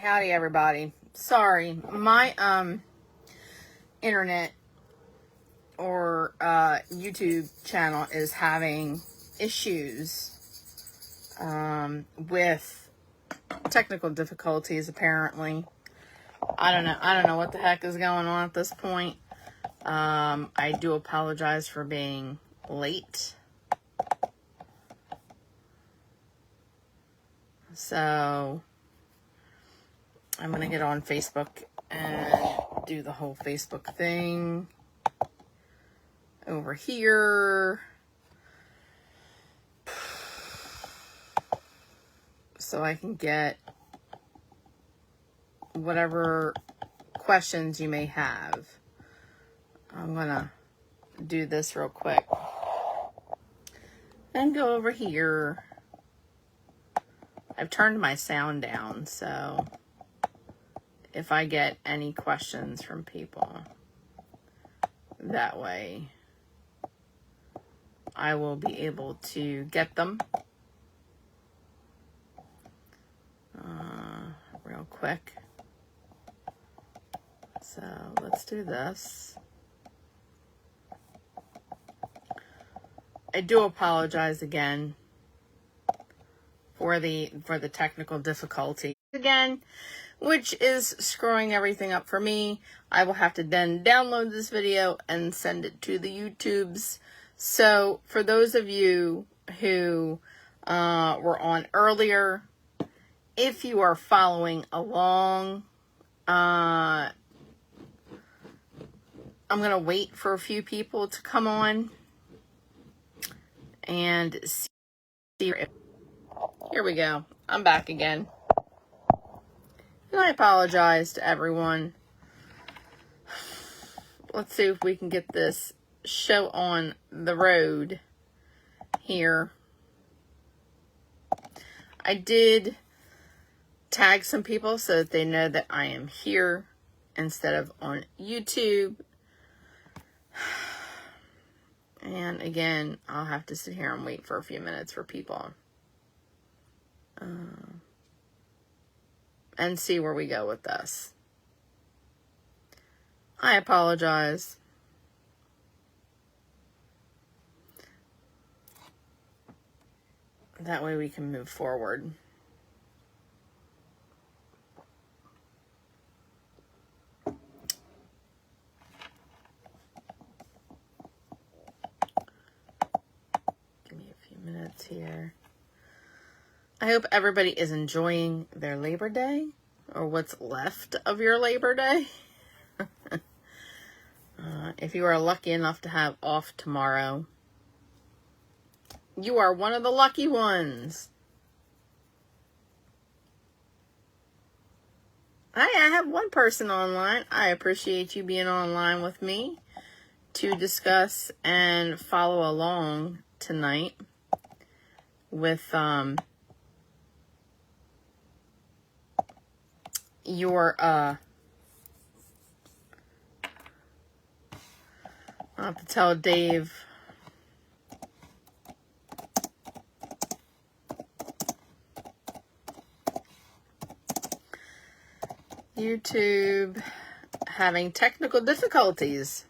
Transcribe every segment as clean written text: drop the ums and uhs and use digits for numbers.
Howdy everybody. Sorry, my internet or YouTube channel is having issues with technical difficulties apparently. I don't know what the heck is going on at this point. I do apologize for being late. So I'm going to get on Facebook and do the whole Facebook thing over here. So I can get whatever questions you may have. I'm going to do this real quick. And go over here. I've turned my sound down, so if I get any questions from people, that way I will be able to get them real quick. So let's do this. I do apologize again for the technical difficulty again, which is screwing everything up for me. I will have to then download this video and send it to the YouTubes. So for those of you who were on earlier, if you are following along, I'm going to wait for a few people to come on and see. Here we go. I'm back again. And I apologize to everyone. Let's see if we can get this show on the road here. I did tag some people so that they know that I am here instead of on YouTube. And again, I'll have to sit here and wait for a few minutes for people. And see where we go with this. I apologize. That way we can move forward. Give me a few minutes here. I hope everybody is enjoying their Labor Day, or what's left of your Labor Day. If you are lucky enough to have off tomorrow, you are one of the lucky ones. I have one person online. I appreciate you being online with me to discuss and follow along tonight with your I'll have to tell Dave YouTube having technical difficulties.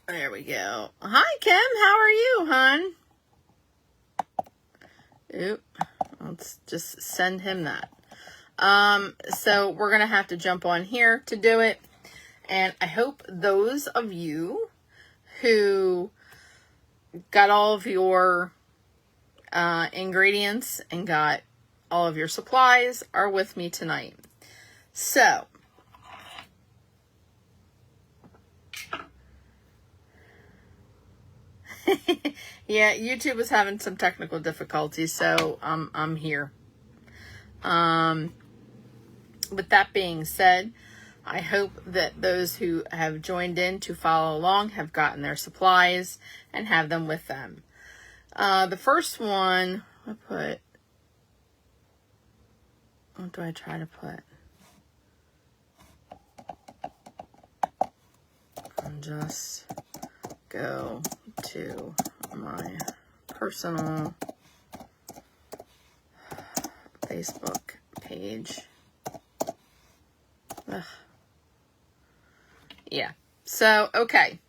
There we go. Hi, Kim. How are you, hon? Oop. Let's just send him that. So we're going to have to jump on here to do it. And I hope those of you who got all of your ingredients and got all of your supplies are with me tonight. So yeah, YouTube is having some technical difficulties, so I'm here. With that being said, I hope that those who have joined in to follow along have gotten their supplies and have them with them. The first one, what do I try to put? just go to my personal Facebook page. Ugh. Yeah. So, okay.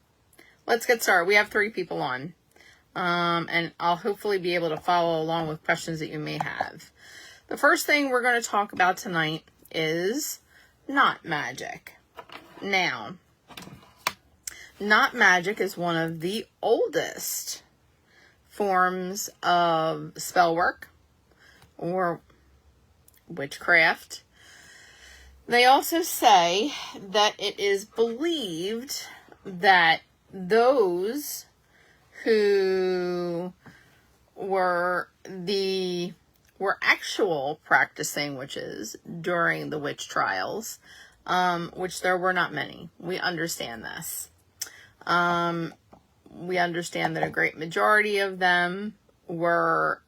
Let's get started. We have 3 people on. And I'll hopefully be able to follow along with questions that you may have. The first thing we're going to talk about tonight is knot magic. Now, knot magic is one of the oldest forms of spell work or witchcraft. They also say that it is believed that those who were actual practicing witches during the witch trials, which there were not many. We understand this. We understand that a great majority of them were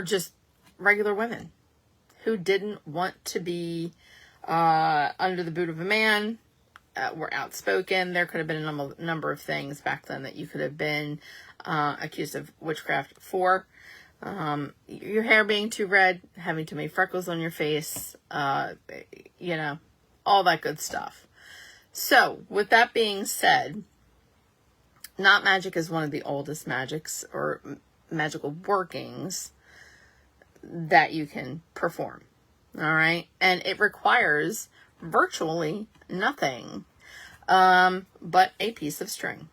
just regular women who didn't want to be under the boot of a man, were outspoken. There could have been a number of things back then that you could have been accused of witchcraft for. Your hair being too red, having too many freckles on your face, you know, all that good stuff. So, with that being said, knot magic is one of the oldest magics or magical workings that you can perform. All right. And it requires virtually nothing but a piece of string.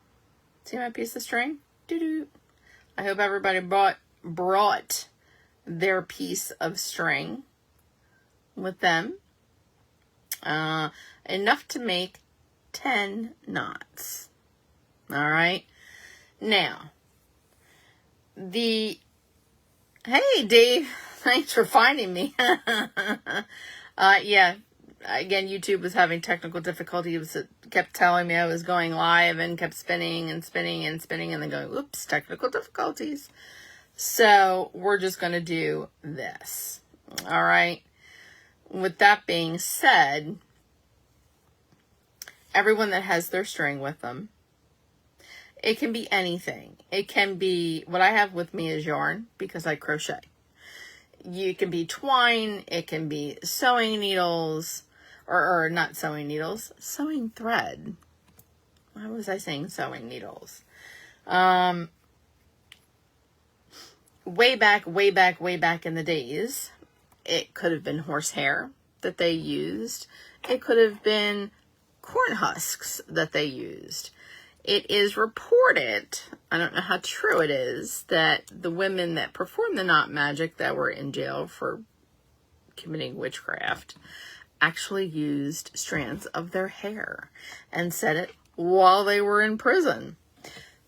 See my piece of string? Doo-doo. I hope everybody brought their piece of string with them. Enough to make 10 knots. All right. Now, hey, Dave, thanks for finding me. Yeah, again, YouTube was having technical difficulties. It kept telling me I was going live and kept spinning and spinning and spinning and then going, oops, technical difficulties. So we're just going to do this. All right. With that being said, everyone that has their string with them, it can be anything. It can be, what I have with me is yarn because I crochet. You can be twine. It can be sewing needles, or not sewing needles, sewing thread. Why was I saying sewing needles? Way back in the days, it could have been horsehair that they used. It could have been corn husks that they used. It is reported, I don't know how true it is, that the women that performed the knot magic that were in jail for committing witchcraft actually used strands of their hair and said it while they were in prison.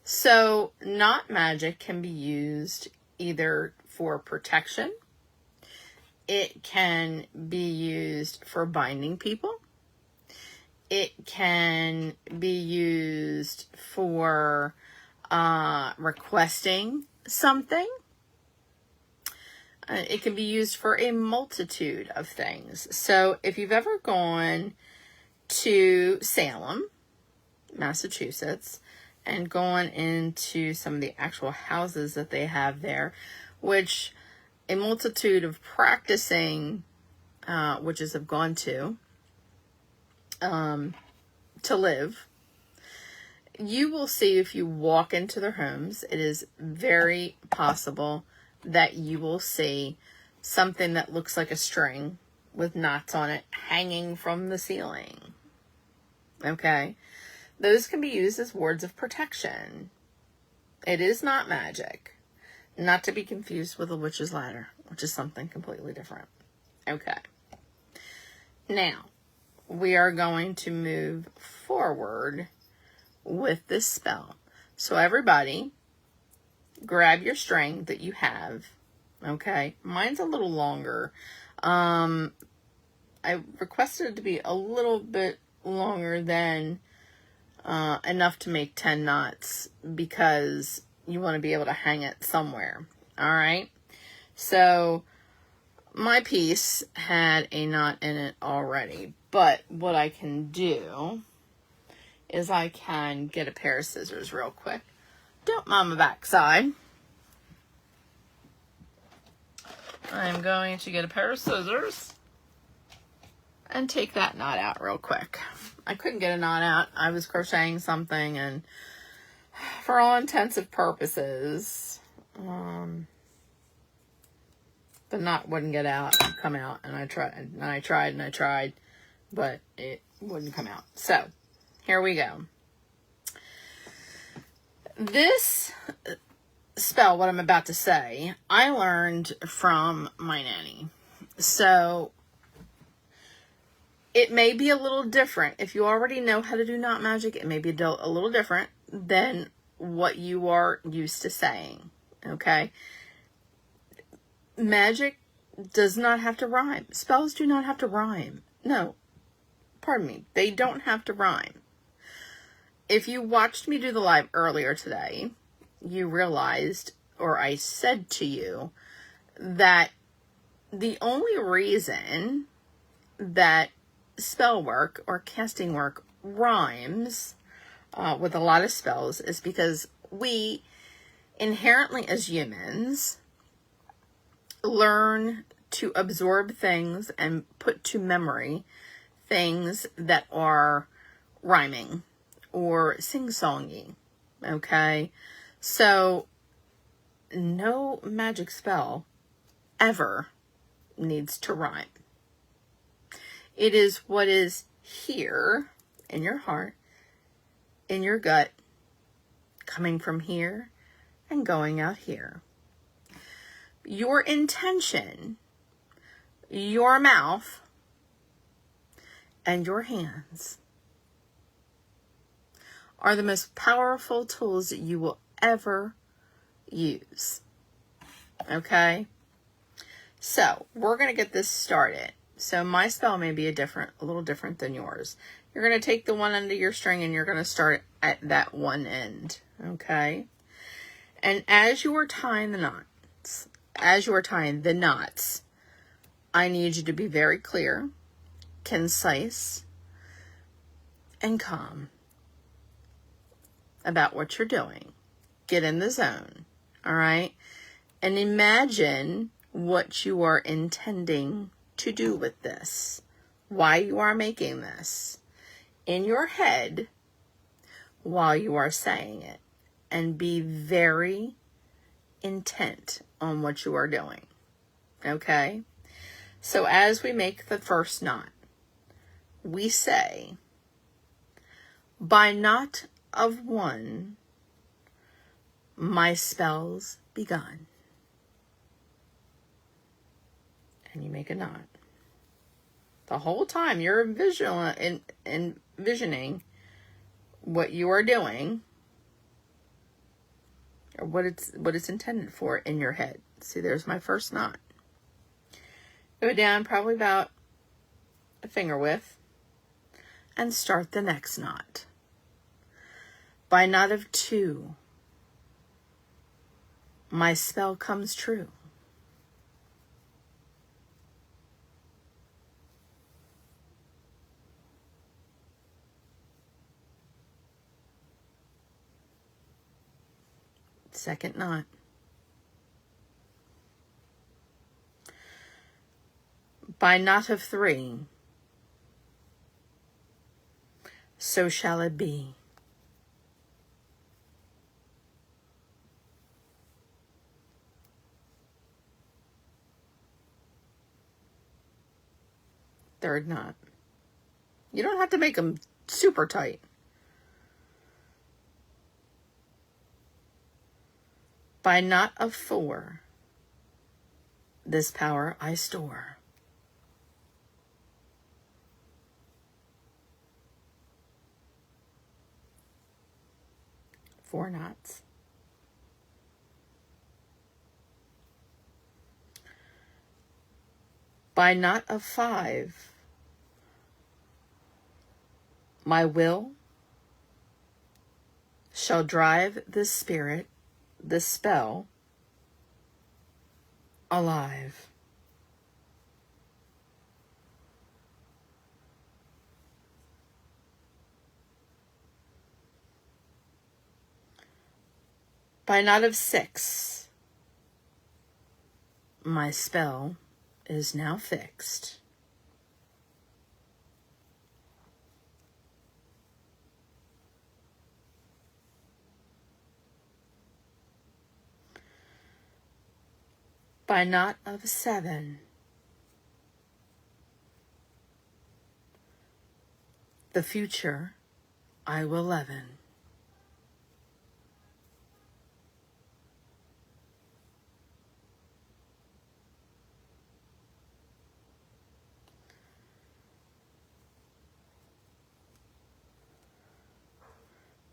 So knot magic can be used either for protection. It can be used for binding people. It can be used for requesting something. It can be used for a multitude of things. So if you've ever gone to Salem, Massachusetts, and gone into some of the actual houses that they have there, which a multitude of practicing witches have gone to live, you will see if you walk into their homes, it is very possible that you will see something that looks like a string with knots on it hanging from the ceiling. Okay? Those can be used as words of protection. It is not magic. Not to be confused with a witch's ladder, which is something completely different. Okay. Now, we are going to move forward with this spell. So everybody, grab your string that you have. Okay. Mine's a little longer. I requested it to be a little bit longer than enough to make 10 knots because you want to be able to hang it somewhere. All right. So my piece had a knot in it already, but what I can do is I can get a pair of scissors real quick. Don't mind my backside. I'm going to get a pair of scissors and take that knot out real quick. I couldn't get a knot out. I was crocheting something, and for all intents and purposes, the knot wouldn't come out, and I tried, but it wouldn't come out. So, here we go. This spell, what I'm about to say, I learned from my nanny. So, it may be a little different. If you already know how to do knot magic, it may be a little different than what you are used to saying, okay? Magic does not have to rhyme. Spells do not have to rhyme. No, pardon me. They don't have to rhyme. If you watched me do the live earlier today, you realized, or I said to you, that the only reason that spell work or casting work rhymes with a lot of spells is because we inherently as humans learn to absorb things and put to memory things that are rhyming or sing-songy, okay? So no magic spell ever needs to rhyme. It is what is here in your heart, in your gut, coming from here and going out here. Your intention, your mouth, and your hands are the most powerful tools that you will ever use. Okay? So, we're going to get this started. So, my spell may be a little different than yours. You're going to take the one end of your string and you're going to start at that one end. Okay? And as you are tying the knots, I need you to be very clear, concise, and calm about what you're doing. Get in the zone, all right? And imagine what you are intending to do with this, why you are making this in your head while you are saying it, and be very intent on what you are doing, okay? So as we make the first knot, we say, by knot of one, my spell's begun. And you make a knot. The whole time you're envisioning what you are doing, or what it's intended for in your head. See, there's my first knot. Go down probably about a finger width and start the next knot. By knot of two, my spell comes true. Second knot. By knot of three, so shall it be. Third knot. You don't have to make them super tight. By knot of four, this power I store. Four knots. By knot of five, my will shall drive this spirit, this spell, alive. By knot of 6, my spell is now fixed. By knot of 7, the future I will leaven.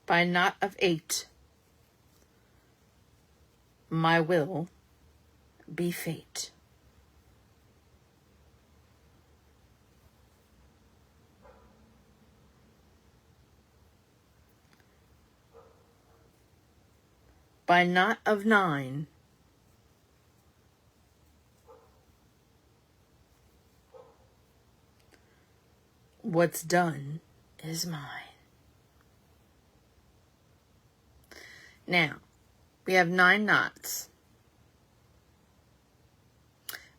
By knot of 8, my will be fate. By knot of 9, what's done is mine. Now, we have 9 knots.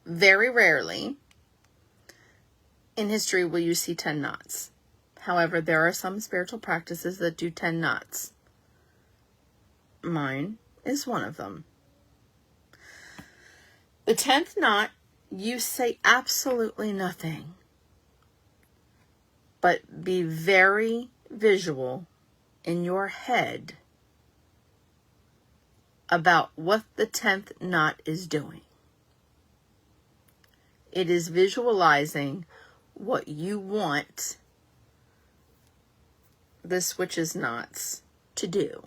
Very rarely in history will you see 10 knots. However, there are some spiritual practices that do 10 knots. Mine is one of them. The 10th knot, you say absolutely nothing, but be very visual in your head about what the 10th knot is doing. It is visualizing what you want the switches knots to do.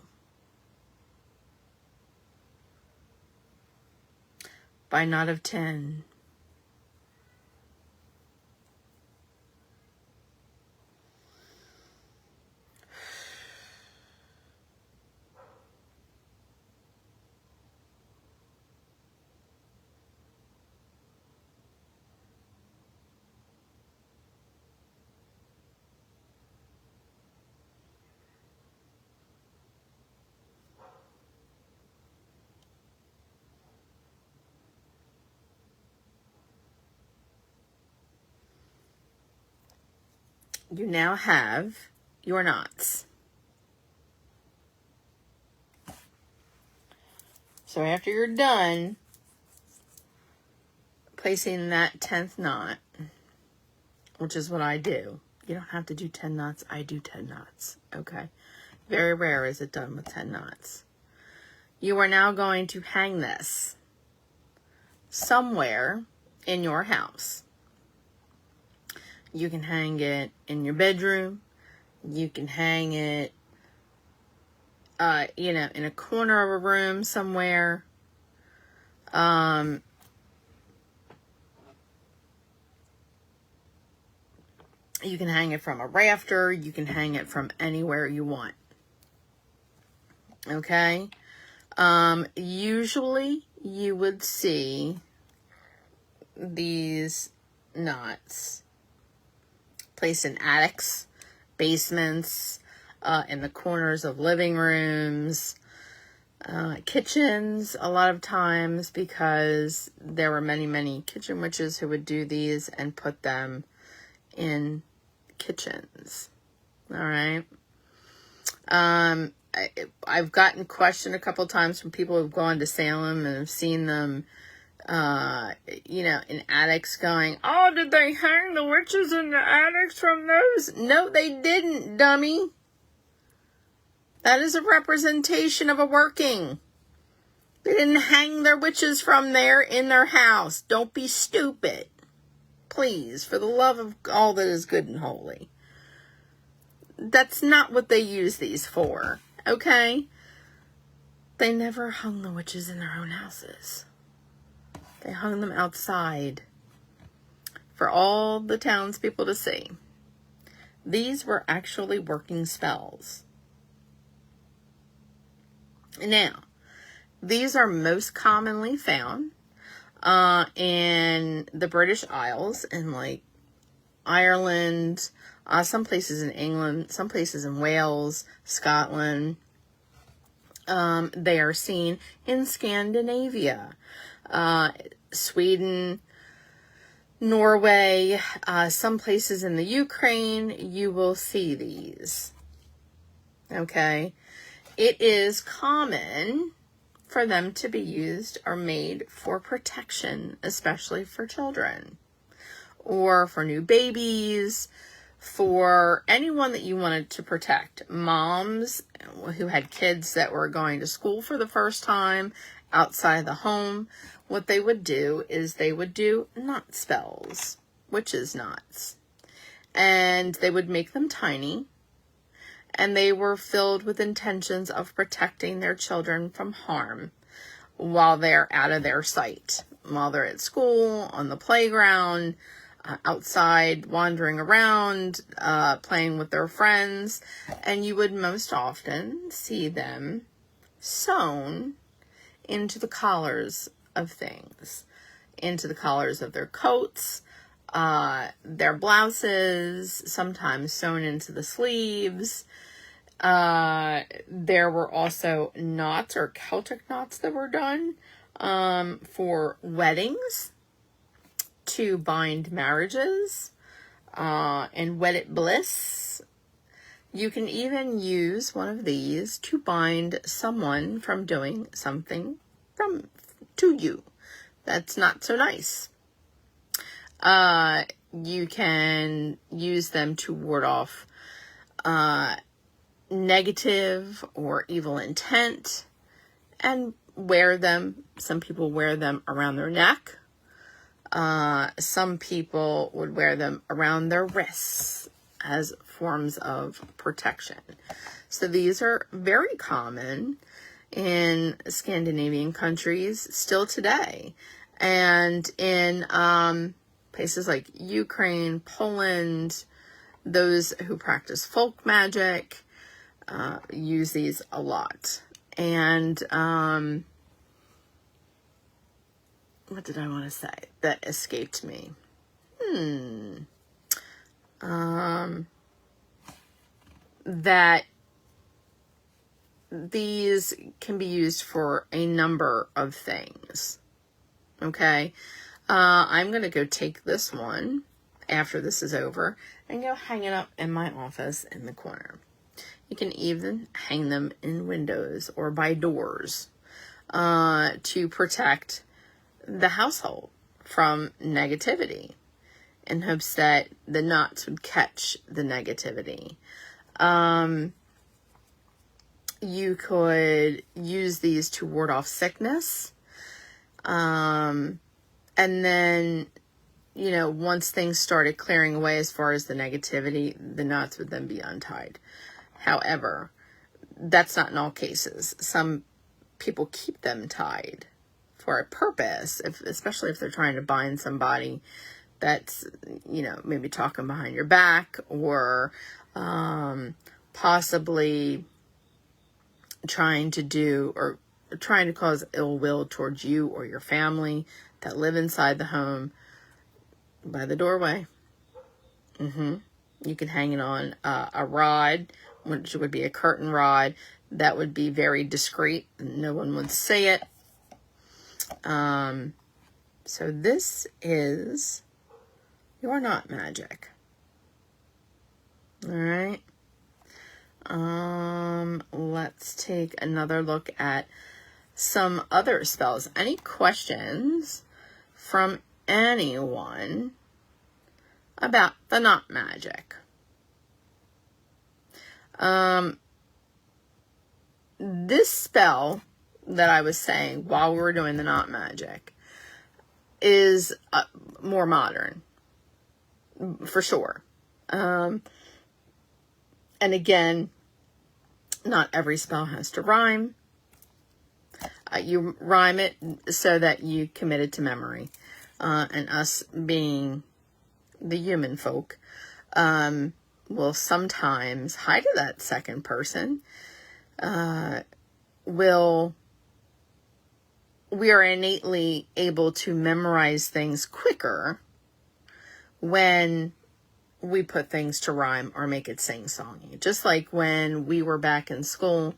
By knot of 10, you now have your knots. So after you're done placing that 10th knot, which is what I do. You don't have to do 10 knots. I do 10 knots. Okay. Very rare is it done with 10 knots. You are now going to hang this somewhere in your house. You can hang it in your bedroom. You can hang it, in a corner of a room somewhere. You can hang it from a rafter. You can hang it from anywhere you want. Okay? Usually you would see these knots placed in attics, basements, in the corners of living rooms, kitchens a lot of times, because there were many kitchen witches who would do these and put them in kitchens. All right. I've gotten questioned a couple times from people who've gone to Salem and have seen them, in attics going, oh, did they hang the witches in the attics from those? No, they didn't, dummy. That is a representation of a working. They didn't hang their witches from there in their house. Don't be stupid. Please, for the love of all that is good and holy. That's not what they use these for, okay? They never hung the witches in their own houses. They hung them outside for all the townspeople to see. These were actually working spells. Now, these are most commonly found in the British Isles, in like Ireland, some places in England, some places in Wales, Scotland, They are seen in Scandinavia, Sweden, Norway, some places in the Ukraine, you will see these. Okay. It is common for them to be used or made for protection, especially for children or for new babies, for anyone that you wanted to protect. Moms who had kids that were going to school for the first time outside the home, what they would do is they would do knot spells, witches' knots, and they would make them tiny, and they were filled with intentions of protecting their children from harm while they're out of their sight, while they're at school, on the playground, outside, wandering around, playing with their friends, and you would most often see them sewn into the collars of things, into the collars of their coats, their blouses, sometimes sewn into the sleeves. There were also knots or Celtic knots that were done for weddings, to bind marriages, and wedded bliss. You can even use one of these to bind someone from doing something to you that's not so nice. You can use them to ward off negative or evil intent, and wear them. Some people wear them around their neck. Some people would wear them around their wrists as forms of protection. So these are very common in Scandinavian countries still today, and in places like Ukraine, Poland. Those who practice folk magic use these a lot. And what did I want to say that escaped me? That these can be used for a number of things. Okay. I'm going to go take this one after this is over and go hang it up in my office in the corner. You can even hang them in windows or by doors to protect the household from negativity, in hopes that the knots would catch the negativity. You could use these to ward off sickness. And then, once things started clearing away as far as the negativity, the knots would then be untied. However, that's not in all cases. Some people keep them tied for a purpose, especially if they're trying to bind somebody that's, maybe talking behind your back, or possibly trying to cause ill will towards you or your family that live inside the home by the doorway. You can hang it on a rod, which would be a curtain rod. That would be very discreet. No one would see it. So this is your knot magic. All right. Let's take another look at some other spells. Any questions from anyone about the knot magic? This spell that I was saying while we were doing the knot magic is more modern, for sure. And again, not every spell has to rhyme. You rhyme it so that you commit it to memory. And us being the human folk, will sometimes hide to that second person. We are innately able to memorize things quicker when we put things to rhyme or make it sing-songy. Just like when we were back in school,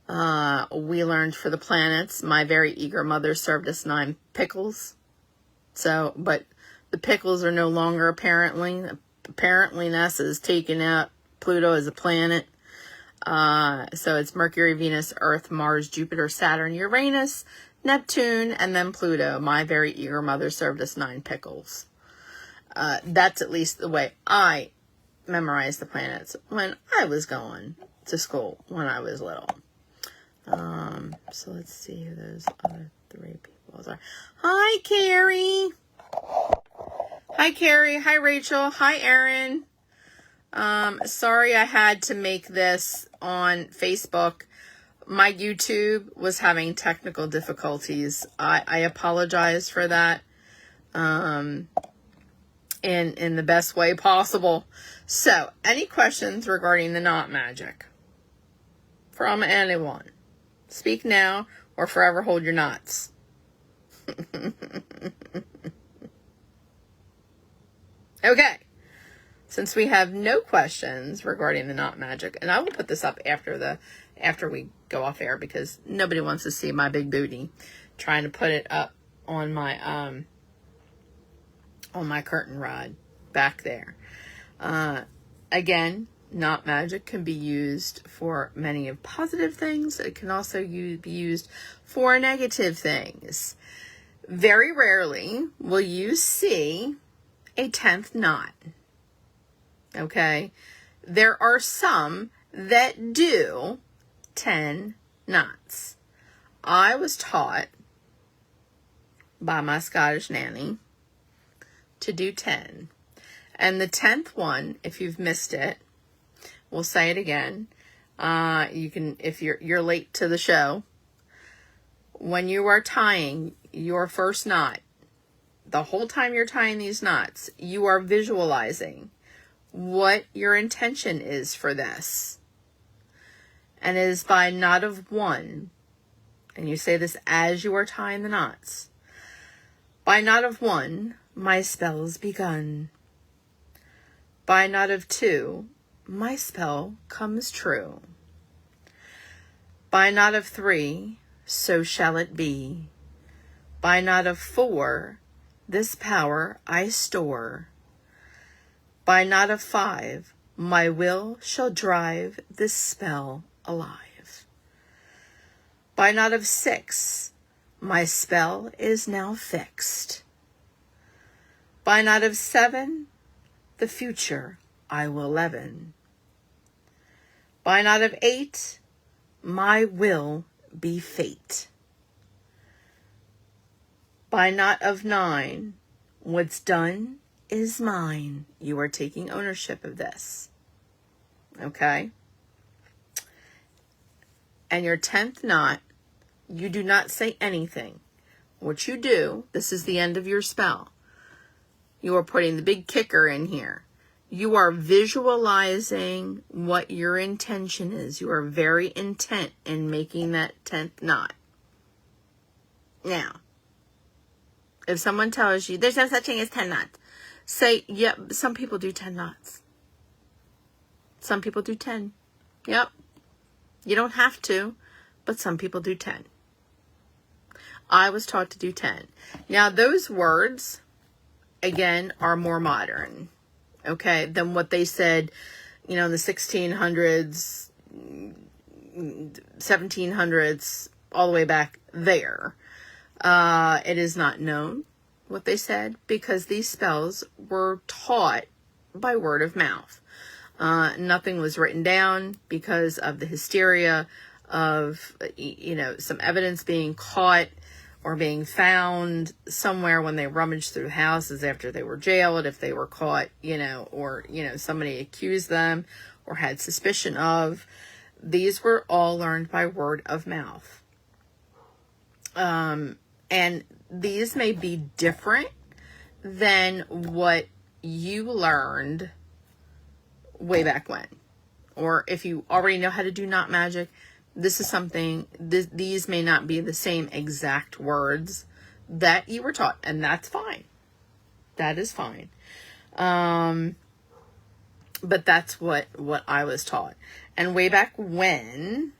We learned for the planets, my very eager mother served us 9 pickles. So, but the pickles are no longer apparently. Apparently NASA has taken out Pluto as a planet. So it's Mercury, Venus, Earth, Mars, Jupiter, Saturn, Uranus, Neptune, and then Pluto. My very eager mother served us 9 pickles. That's at least the way I memorized the planets when I was going to school when I was little. So let's see who those other 3 people are. Hi, Carrie. Hi, Carrie. Hi, Rachel. Hi, Erin. Sorry I had to make this on Facebook. My YouTube was having technical difficulties. I apologize for that. In the best way possible. So, any questions regarding the knot magic from anyone? Speak now or forever hold your knots. Okay. Since we have no questions regarding the knot magic, and I will put this up after we go off air because nobody wants to see my big booty. Trying to put it up on my curtain rod back there. Again, knot magic can be used for many of positive things. It can also be used for negative things. Very rarely will you see a 10th knot. Okay? There are some that do 10 knots. I was taught by my Scottish nanny to do 10. And the 10th one, if you've missed it, we'll say it again. You can, if you're late to the show, when you are tying your first knot, the whole time you're tying these knots, you are visualizing what your intention is for this. And it is by knot of 1. And you say this as you are tying the knots. By knot of 1, my spell's begun. By knot of 2, my spell comes true. By knot of 3, so shall it be. By knot of 4, this power I store. By knot of 5, my will shall drive this spell alive. By knot of 6, my spell is now fixed. By knot of 7, the future I will leaven. By knot of 8, my will be fate. By knot of 9, what's done is mine. You are taking ownership of this. Okay? And your 10th knot, you do not say anything. What you do, this is the end of your spell. You are putting the big kicker in here. You are visualizing what your intention is. You are very intent in making that 10th knot. Now, if someone tells you there's no such thing as 10 knots, say, yep, some people do 10 knots. Some people do 10. Yep. You don't have to, but some people do 10. I was taught to do 10. Now, those words, again, are more modern, okay, than what they said, in the 1600s, 1700s, all the way back there. It is not known what they said because these spells were taught by word of mouth. Nothing was written down because of the hysteria of, some evidence being caught or being found somewhere when they rummaged through houses after they were jailed, if they were caught, or, somebody accused them or had suspicion of. These were all learned by word of mouth. And these may be different than what you learned way back when. Or if you already know how to do knot magic, this is something, these may not be the same exact words that you were taught, and that's fine. That is fine. But that's what I was taught. And way back when,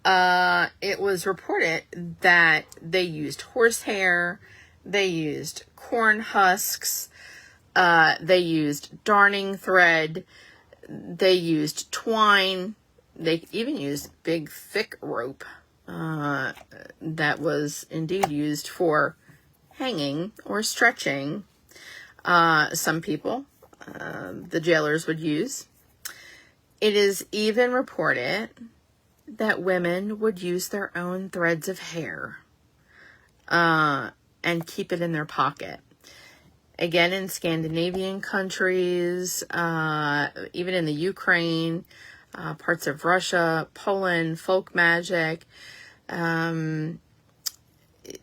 it was reported that they used horsehair, they used corn husks, they used darning thread, they used twine, they even used big thick rope that was indeed used for hanging or stretching. Some people, the jailers would use. It is even reported that women would use their own threads of hair and keep it in their pocket. Again, in Scandinavian countries, even in the Ukraine, parts of Russia, Poland, folk magic,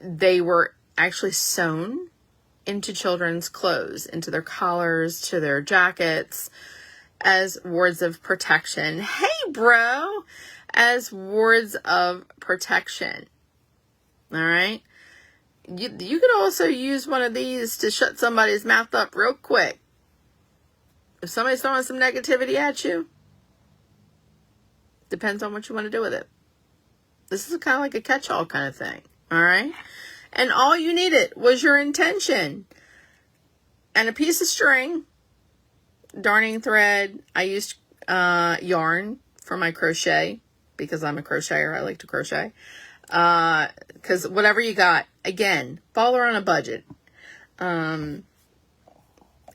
they were actually sewn into children's clothes, into their collars, to their jackets, as wards of protection. Hey, bro! As wards of protection. All right? You could also use one of these to shut somebody's mouth up real quick. If somebody's throwing some negativity at you, depends on what you want to do with it. This is kind of like a catch-all kind of thing. All right? And all you needed was your intention and a piece of string, darning thread. I used yarn for my crochet because I'm a crocheter. I like to crochet. Because whatever you got, again, baller on a budget. Erin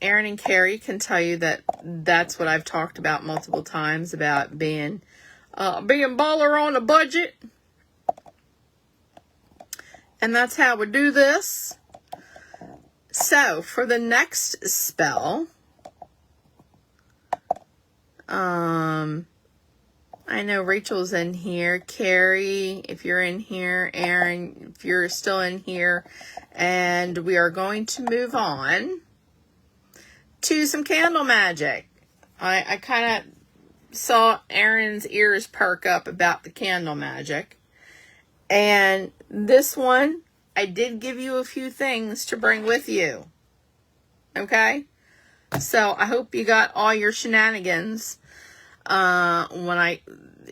and Carrie can tell you that that's what I've talked about multiple times about being baller on a budget. And that's how we do this. So, for the next spell, I know Rachel's in here. Carrie, if you're in here. Erin, if you're still in here. And we are going to move on to some candle magic. I kind of saw Erin's ears perk up about the candle magic. And this one, I did give you a few things to bring with you. Okay? So, I hope you got all your shenanigans when I,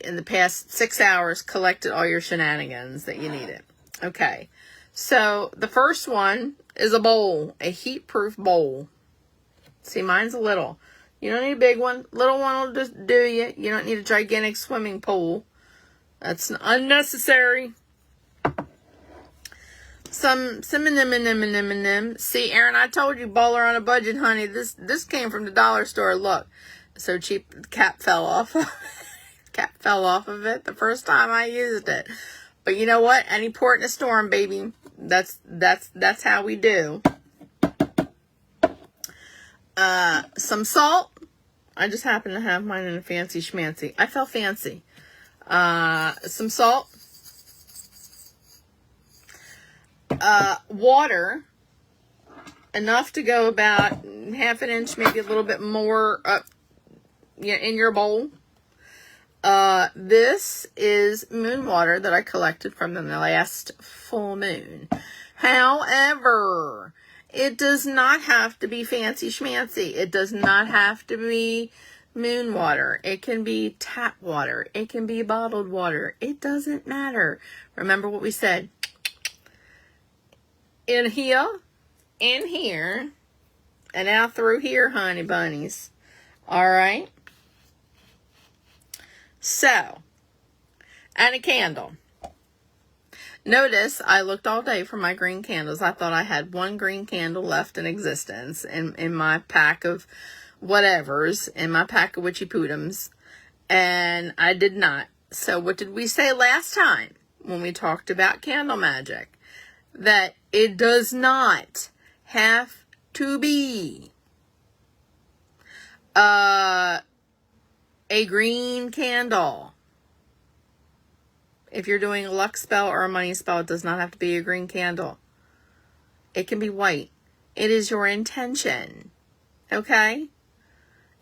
in the past 6 hours, collected all your shenanigans that you needed. Okay. So, the first one is a bowl. A heat-proof bowl. See, mine's a little. You don't need a big one. Little one will just do you. You don't need a gigantic swimming pool. That's unnecessary. Some cinnamon. See, Erin, I told you, baller on a budget, honey. This came from the dollar store. Look, so cheap. The cap fell off. Cap fell off of it the first time I used it. But you know what? Any port in a storm, baby. That's how we do. Some salt. I just happen to have mine in a fancy schmancy. I felt fancy. Some salt. Water, enough to go about half an inch, maybe a little bit more up in your bowl. This is moon water that I collected from the last full moon. However, it does not have to be fancy schmancy. It does not have to be moon water. It can be tap water. It can be bottled water. It doesn't matter. Remember what we said. In here, and out through here, honey bunnies. All right. So, and a candle. Notice I looked all day for my green candles. I thought I had one green candle left in existence in my pack of whatevers, in my pack of witchy pootums, and I did not. So what did we say last time when we talked about candle magic? That it does not have to be a green candle. If you're doing a luck spell or a money spell, it does not have to be a green candle. It can be white. It is your intention. Okay?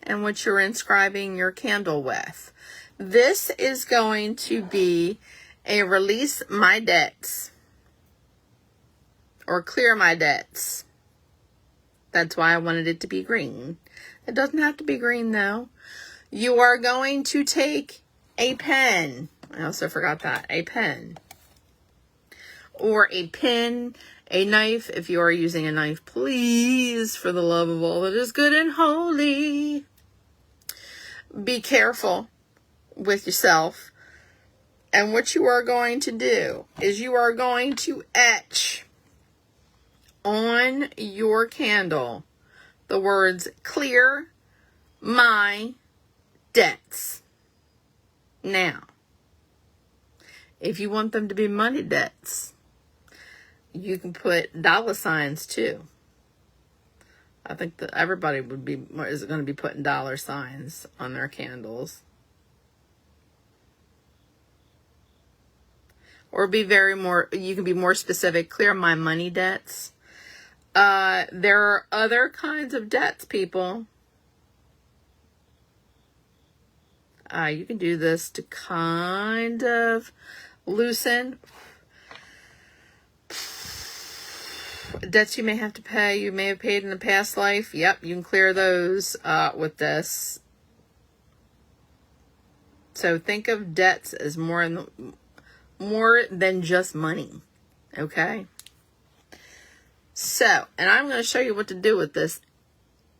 And what you're inscribing your candle with. This is going to be a release my debts. Or clear my debts. That's why I wanted it to be green. It doesn't have to be green though. You are going to take a pen I also forgot that. A pen. Or a pin, a knife. If you are using a knife, please, for the love of all that is good and holy, be careful with yourself. And what you are going to do is you are going to etch on your candle the words clear my debts. Now, if you want them to be money debts, you can put dollar signs too. I think that everybody is going to be putting dollar signs on their candles. Or you can be more specific, clear my money debts. There are other kinds of debts, people. You can do this to kind of loosen debts you may have to pay. You may have paid in a past life. Yep, you can clear those with this. So think of debts as more than just money. Okay? So, and I'm going to show you what to do with this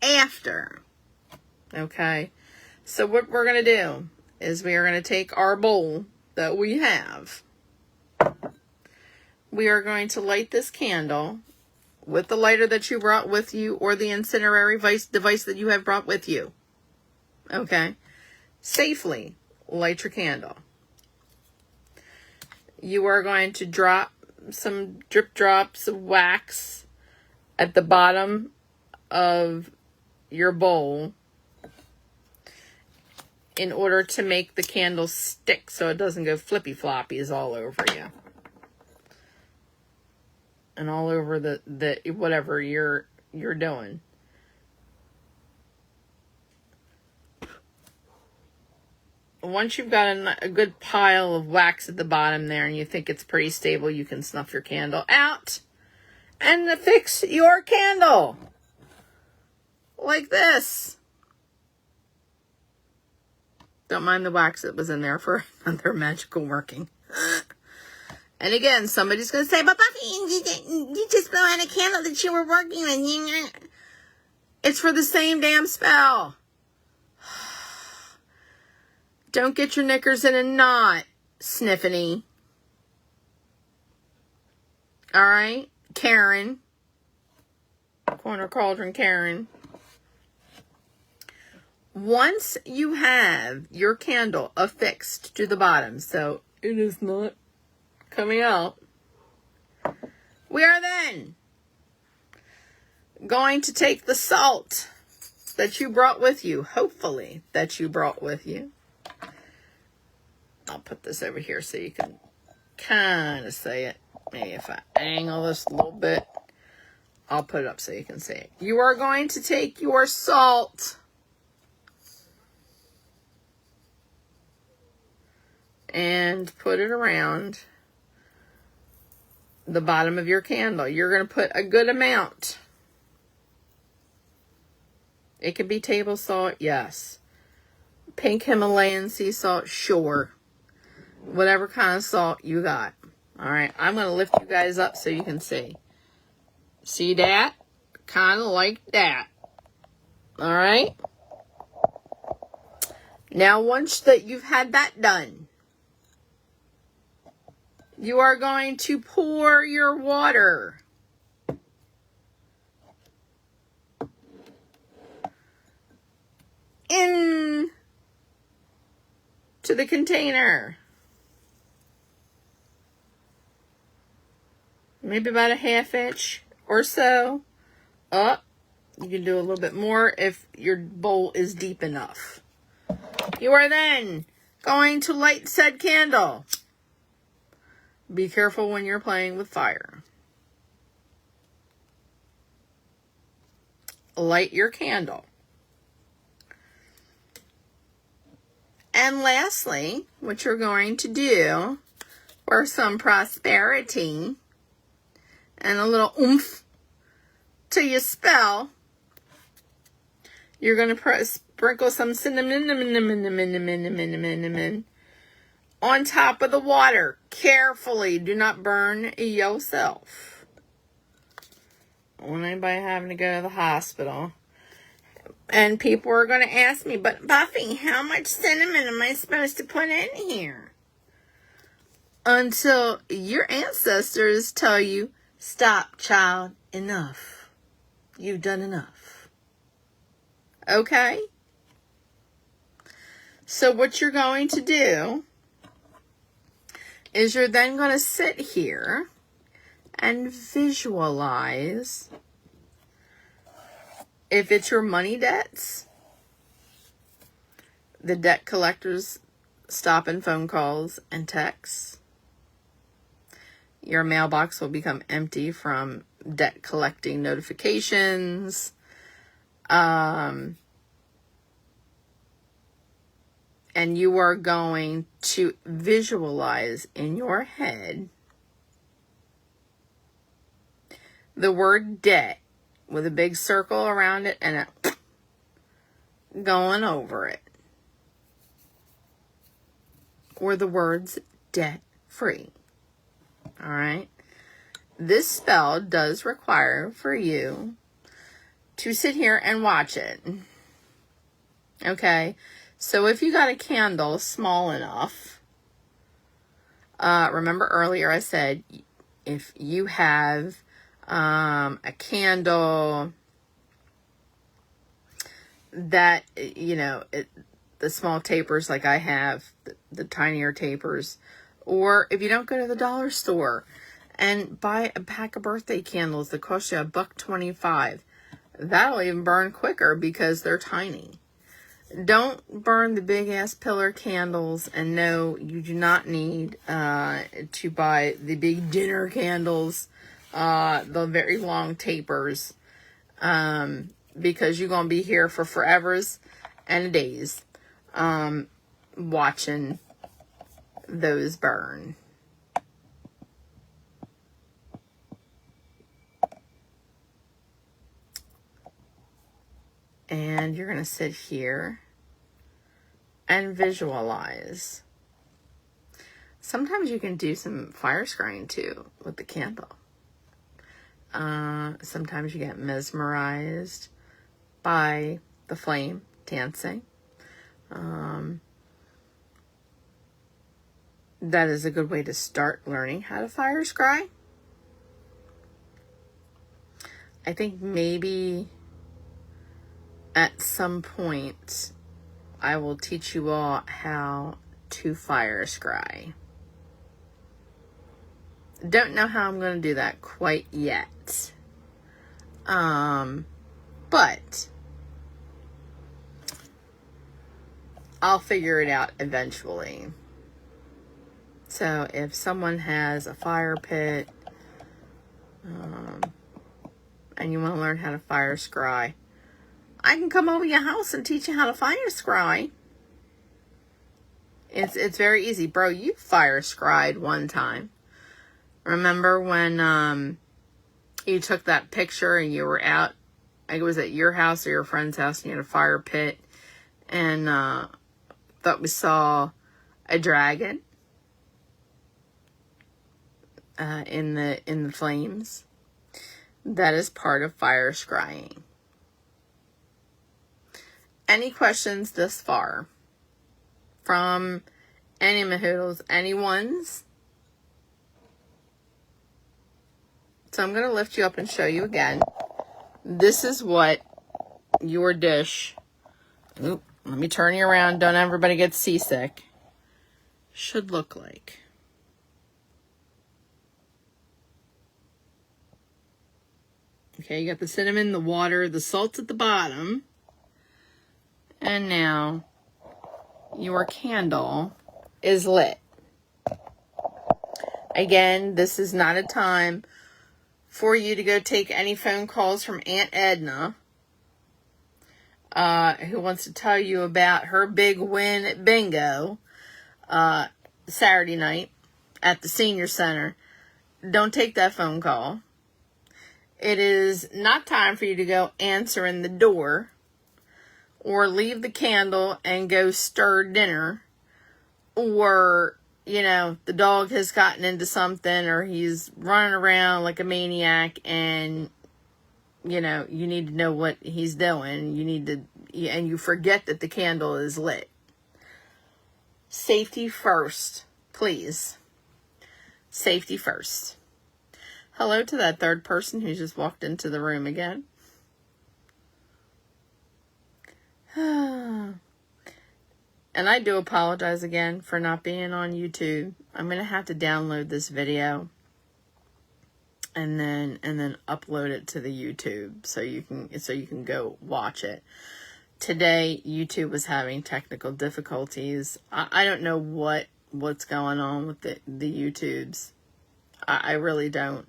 after. Okay? So what we're going to do is we are going to take our bowl that we have. We are going to light this candle with the lighter that you brought with you or the incendiary device that you have brought with you. Okay? Safely light your candle. You are going to drop some drip drops of wax at the bottom of your bowl in order to make the candle stick so it doesn't go flippy floppies all over you. And all over the whatever you're doing. Once you've got a good pile of wax at the bottom there and you think it's pretty stable, you can snuff your candle out and fix your candle. Like this. Don't mind the wax that was in there for another magical working. And again, somebody's going to say, but Buffy, you just blew out a candle that you were working on. It's for the same damn spell. Don't get your knickers in a knot, Sniffany. All right? Karen. Corner Cauldron Karen. Once you have your candle affixed to the bottom, so it is not coming out, we are then going to take the salt that you brought with you, hopefully that you brought with you. I'll put this over here so you can kind of see it. Maybe if I angle this a little bit, I'll put it up so you can see it. You are going to take your salt and put it around the bottom of your candle. You're going to put a good amount. It could be table salt, yes. Pink Himalayan sea salt, sure. Whatever kind of salt you got. All right, I'm going to lift you guys up so you can see. See that? Kind of like that. All right? Now, once that you've had that done, you are going to pour your water in to the container. Maybe about a ½ inch or so up. You can do a little bit more if your bowl is deep enough. You are then going to light said candle. Be careful when you're playing with fire. Light your candle. And lastly, what you're going to do for some prosperity and a little oomph to your spell, you're going to sprinkle some cinnamon on top of the water. Carefully. Do not burn yourself. I don't want anybody having to go to the hospital. And people are going to ask me, but Buffy, how much cinnamon am I supposed to put in here? Until your ancestors tell you, stop, child, enough. You've done enough. Okay? So what you're going to do is you're then going to sit here and visualize, if it's your money debts, the debt collectors stopping phone calls and texts. Your mailbox will become empty from debt collecting notifications. And you are going to visualize in your head the word debt with a big circle around it and a going over it. Or the words debt free. All right. This spell does require for you to sit here and watch it. Okay. So if you got a candle small enough, remember earlier I said if you have a candle that, you know, the small tapers like I have, the tinier tapers, or if you don't go to the dollar store and buy a pack of birthday candles that cost you $1.25, that'll even burn quicker because they're tiny. Don't burn the big ass pillar candles, and no, you do not need to buy the big dinner candles, the very long tapers, because you're going to be here for forevers and days watching those burn. And you're going to sit here and visualize. Sometimes you can do some fire scrying too with the candle. Sometimes you get mesmerized by the flame dancing. That is a good way to start learning how to fire scry. I think maybe at some point I will teach you all how to fire scry. Don't know how I'm going to do that quite yet. But I'll figure it out eventually. So if someone has a fire pit, and you want to learn how to fire scry, I can come over your house and teach you how to fire scry. It's very easy. Bro, you fire scried one time. Remember when you took that picture and you were out, I think it was at your house or your friend's house, and you had a fire pit, and thought we saw a dragon in the flames? That is part of fire scrying. Any questions thus far from any Mahoodles? Anyone's? So I'm going to lift you up and show you again. This is what your dish, oop, let me turn you around, don't everybody get seasick, should look like. Okay, you got the cinnamon, the water, the salt's at the bottom. And now your candle is lit. Again, this is not a time for you to go take any phone calls from Aunt Edna, who wants to tell you about her big win at bingo Saturday night at the senior center. Don't take that phone call. It is not time for you to go answering the door or leave the candle and go stir dinner or you know, the dog has gotten into something or he's running around like a maniac and, you know, you need to know what he's doing. You need to, and you forget that the candle is lit. Safety first, please. Safety first. Hello to that third person who just walked into the room again. And I do apologize again for not being on YouTube. I'm going to have to download this video and then upload it to the YouTube so you can go watch it. Today YouTube was having technical difficulties. I don't know what's going on with the YouTubes. I really don't.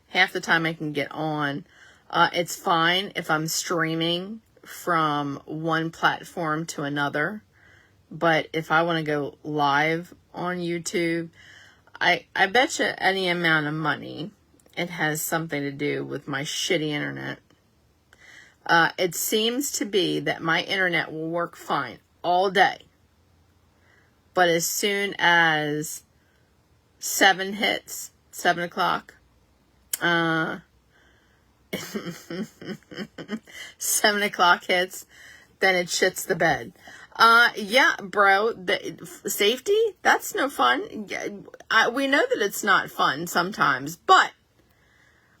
Half the time I can get on. It's fine if I'm streaming from one platform to another. But if I want to go live on YouTube, I bet you any amount of money it has something to do with my shitty internet. It seems to be that my internet will work fine all day. But as soon as 7 hits, 7 o'clock, 7 o'clock hits, then it shits the bed. Yeah, bro, safety, that's no fun. We know that it's not fun sometimes, but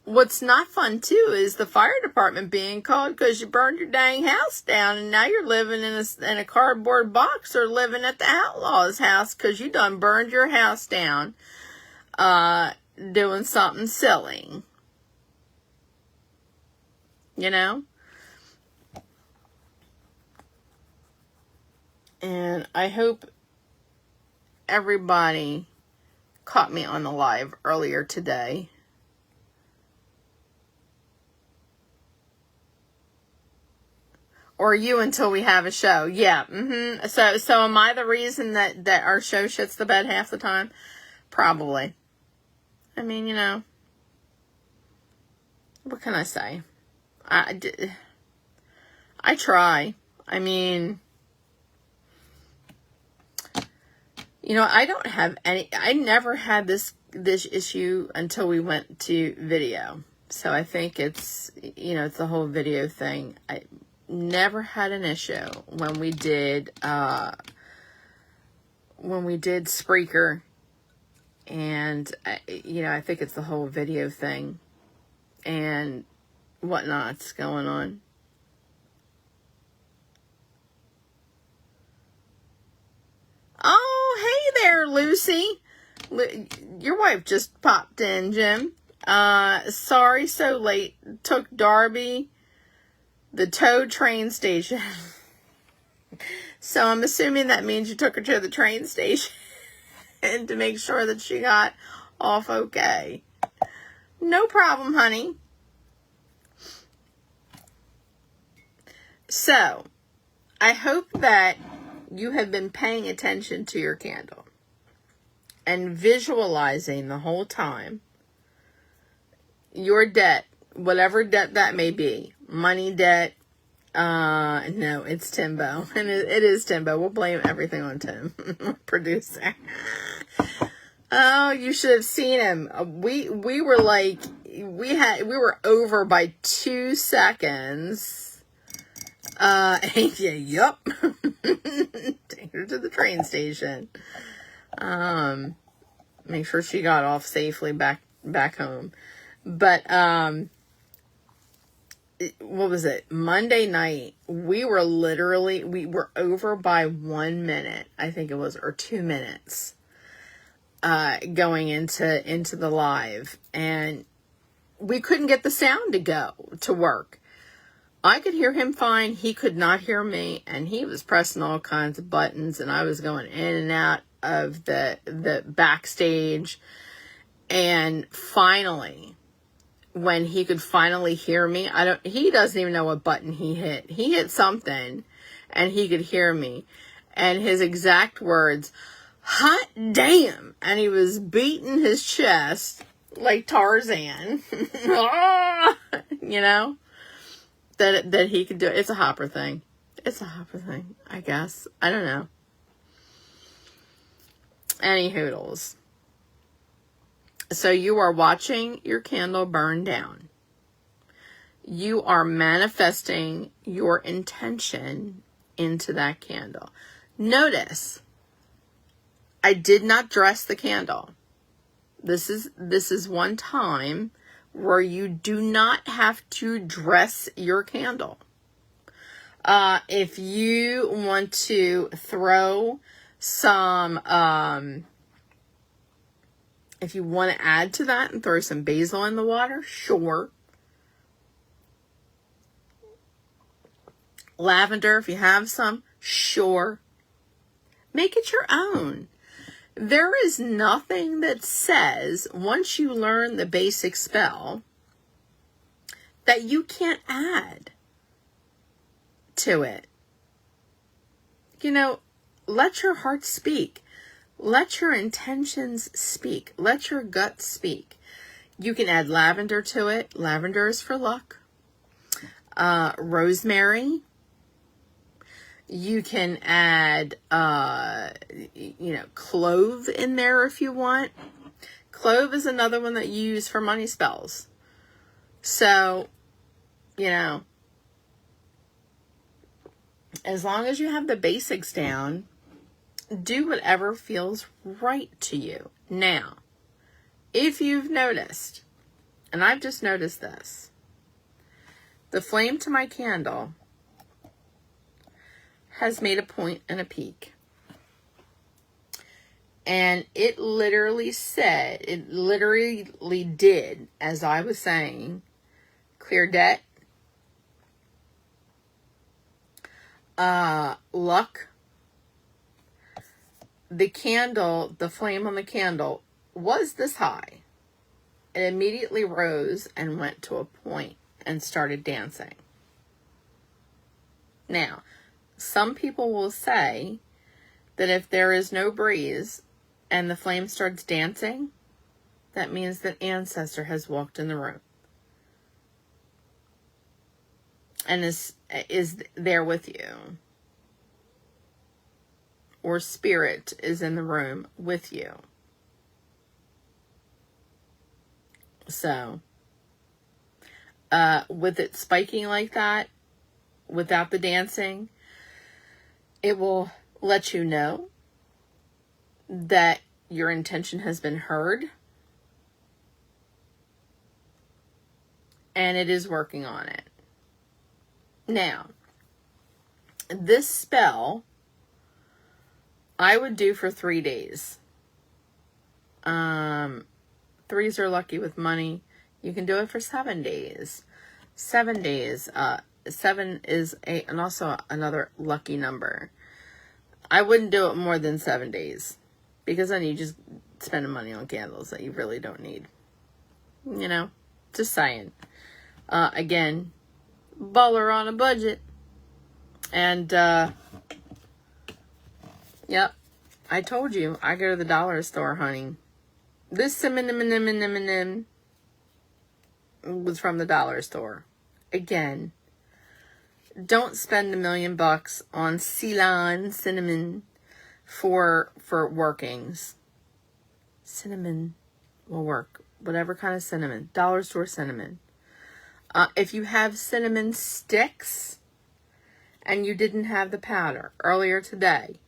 what's not fun too is the fire department being called because you burned your dang house down and now you're living in a cardboard box or living at the outlaw's house because you done burned your house down, doing something silly. You know? And I hope everybody caught me on the live earlier today. Or you until we have a show. Yeah. So am I the reason that our show shits the bed half the time? Probably. I mean, you know, what can I say? I try. I mean, you know, I don't have I never had this issue until we went to video. So I think it's, you know, it's the whole video thing. I never had an issue when we did Spreaker, and you know, I think it's the whole video thing and whatnot's going on. Oh, hey there, Lucy. Your wife just popped in, Jim. Sorry so late. Took Darby the tow train station. So I'm assuming that means you took her to the train station and to make sure that she got off okay. No problem, honey. So, I hope that you have been paying attention to your candle and visualizing the whole time your debt, whatever debt that may be. Money debt. No, it's Timbo. And it is Timbo. We'll blame everything on Tim, producer. Oh, you should have seen him. We were like, we were over by 2 seconds. Yup. Take her to the train station. Make sure she got off safely back home. But, what was it? Monday night, we were over by 1 minute, I think it was, or 2 minutes, going into the live, and we couldn't get the sound to work. I could hear him fine. He could not hear me, and he was pressing all kinds of buttons, and I was going in and out of the backstage, and finally, when he could finally hear me, he doesn't even know what button he hit. He hit something and he could hear me. And his exact words, hot damn. And he was beating his chest like Tarzan. You know, that he could do it. It's a Hopper thing. It's a Hopper thing, I guess. I don't know. Any hoodles. So you are watching your candle burn down. You are manifesting your intention into that candle. Notice, I did not dress the candle. This is one time where you do not have to dress your candle. If you want to throw some, if you want to add to that and throw some basil in the water, sure. Lavender, if you have some, sure. Make it your own. There is nothing that says, once you learn the basic spell, that you can't add to it. You know, let your heart speak. Let your intentions speak. Let your gut speak. You can add lavender to it. Lavender is for luck. Rosemary. You can add, clove in there if you want. Clove is another one that you use for money spells. So, as long as you have the basics down, do whatever feels right to you. Now, if you've noticed, and I've just noticed this, the flame to my candle has made a point and a peak. And it literally did, as I was saying, clear debt, luck. The candle, the flame on the candle was this high. It immediately rose and went to a point and started dancing. Now, some people will say that if there is no breeze and the flame starts dancing, that means that ancestor has walked in the room and is there with you, or spirit is in the room with you. So, with it spiking like that, without the dancing, it will let you know that your intention has been heard and it is working on it. Now, this spell I would do for 3 days. 3s are lucky with money. You can do it for 7 days. 7 days. 7 is and also another lucky number. I wouldn't do it more than 7 days, because then you just spending money on candles that you really don't need. Just saying. Again, baller on a budget. And, yep, I told you, I go to the dollar store, honey. This cinnamon was from the dollar store. Again, don't spend $1 million on Ceylon cinnamon for workings. Cinnamon will work. Whatever kind of cinnamon. Dollar store cinnamon. If you have cinnamon sticks and you didn't have the powder earlier today,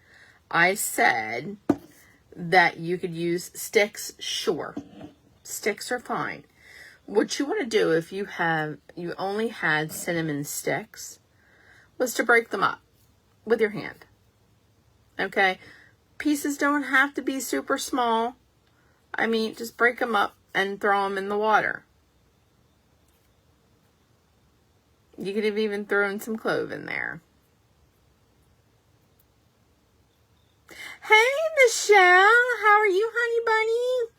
I said that you could use sticks. Sure. Sticks are fine. What you want to do if you only had cinnamon sticks was to break them up with your hand. Okay? Pieces don't have to be super small. I mean, just break them up and throw them in the water. You could have even thrown some clove in there. Hey, Michelle. How are you, honey bunny?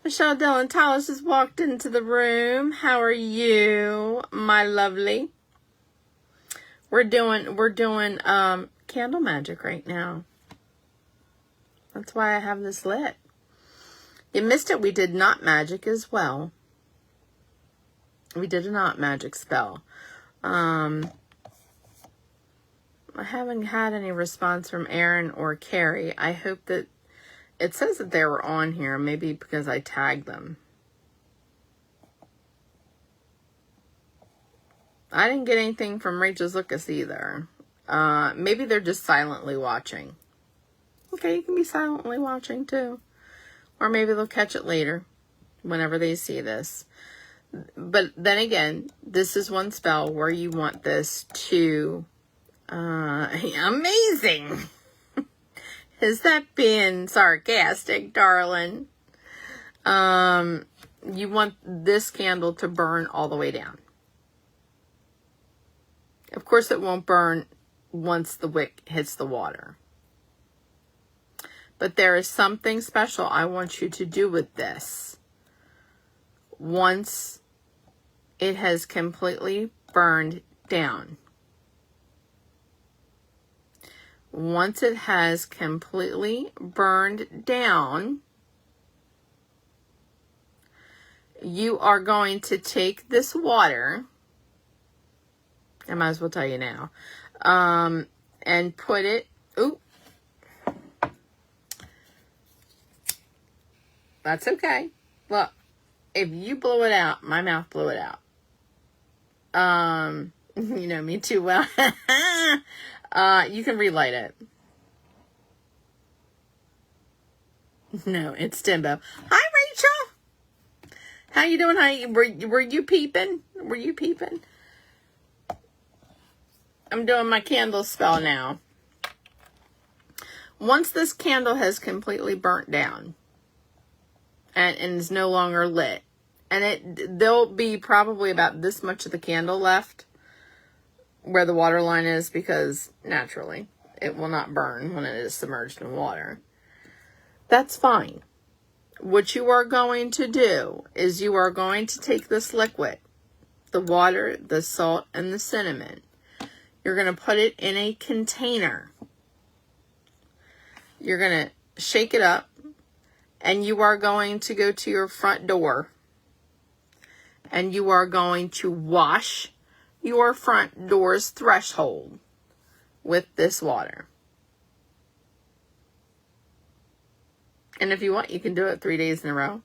Michelle Delentalis just walked into the room. How are you, my lovely? We're doing candle magic right now. That's why I have this lit. You missed it. We did knot magic as well. We did a knot magic spell. I haven't had any response from Aaron or Carrie. I hope that it says that they were on here, maybe because I tagged them. I didn't get anything from Rachel's Lucas either. Maybe they're just silently watching. Okay, you can be silently watching too. Or maybe they'll catch it later, whenever they see this. But then again, this is one spell where you want this to... amazing! Is that being sarcastic, darling? You want this candle to burn all the way down. Of course, it won't burn once the wick hits the water. But there is something special I want you to do with this. Once it has completely burned down. Once it has completely burned down, you are going to take this water, I might as well tell you now, and put it, that's okay. Look, if you blow it out, my mouth blew it out. You know me too well. You can relight it. No, it's Timbo. Hi, Rachel. How you doing? Hi. Were you peeping? Were you peeping? I'm doing my candle spell now. Once this candle has completely burnt down and is no longer lit, and there'll be probably about this much of the candle left where the water line is, because naturally it will not burn when it is submerged in water. That's fine. What you are going to do is you are going to take this liquid, the water, the salt, and the cinnamon. You're going to put it in a container. You're going to shake it up, and you are going to go to your front door, and you are going to wash your front door's threshold with this water. And if you want, you can do it 3 days in a row.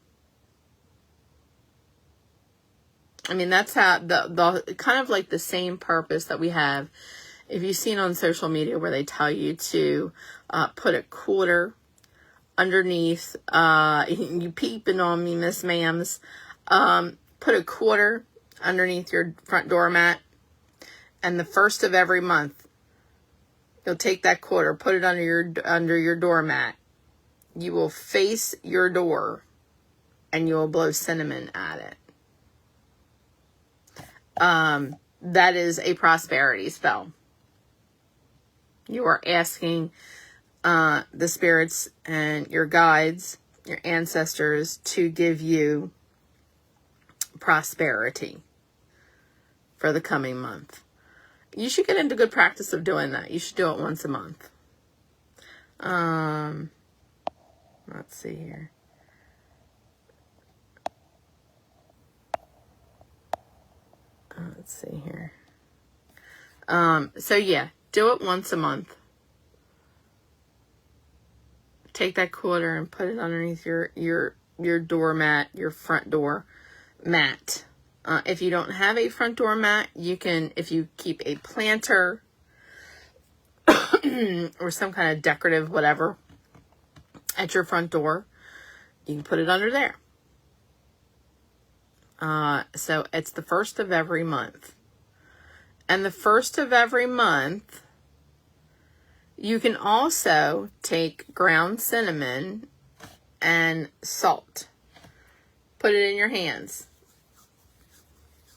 I mean, that's how the kind of like the same purpose that we have. If you've seen on social media where they tell you to put a quarter underneath, you peeping on me, Miss Ma'ams, put a quarter underneath your front doormat, and the first of every month, you'll take that quarter, put it under your doormat. You will face your door, and you will blow cinnamon at it. That is a prosperity spell. You are asking the spirits and your guides, your ancestors, to give you prosperity for the coming month. You should get into good practice of doing that. You should do it once a month. Let's see here. Let's see here. So yeah, do it once a month. Take that quarter and put it underneath your doormat, your front door mat. If you don't have a front door mat, you can, if you keep a planter or some kind of decorative whatever at your front door, you can put it under there. So it's the first of every month. And the first of every month, you can also take ground cinnamon and salt. Put it in your hands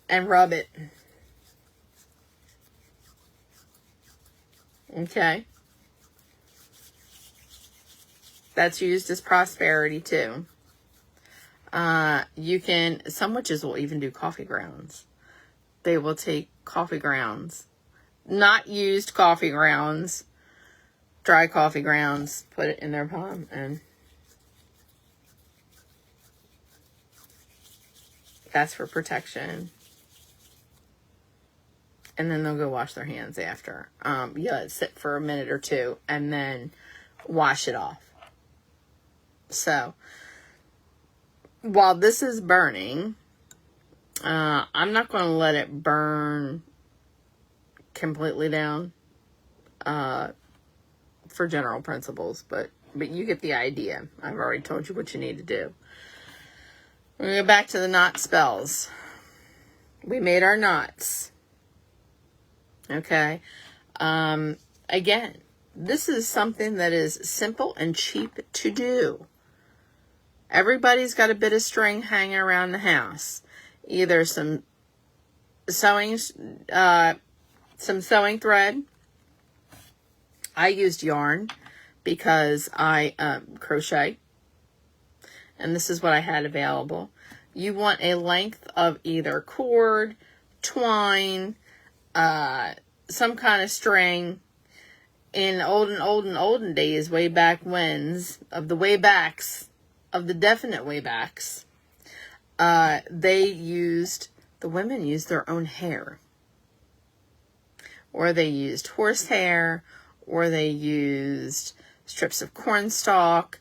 and rub it. Okay? That's used as prosperity too. You can, some witches will even do coffee grounds. They will take coffee grounds, not used coffee grounds, dry coffee grounds, put it in their palm, and that's for protection. and then they'll go wash their hands after. You let it sit for a minute or two, and then wash it off. So, while this is burning, I'm not going to let it burn completely down for general principles, but you get the idea. I've already told you what you need to do. We're going to go back to the knot spells. We made our knots. Okay. Again, this is something that is simple and cheap to do. Everybody's got a bit of string hanging around the house. Either some sewing thread. I used yarn because I crochet. And this is what I had available. You want a length of either cord, twine, some kind of string. In olden days, way back whens, of the way backs, of the definite way backs, the women used their own hair. Or they used horsehair, or they used strips of cornstalk,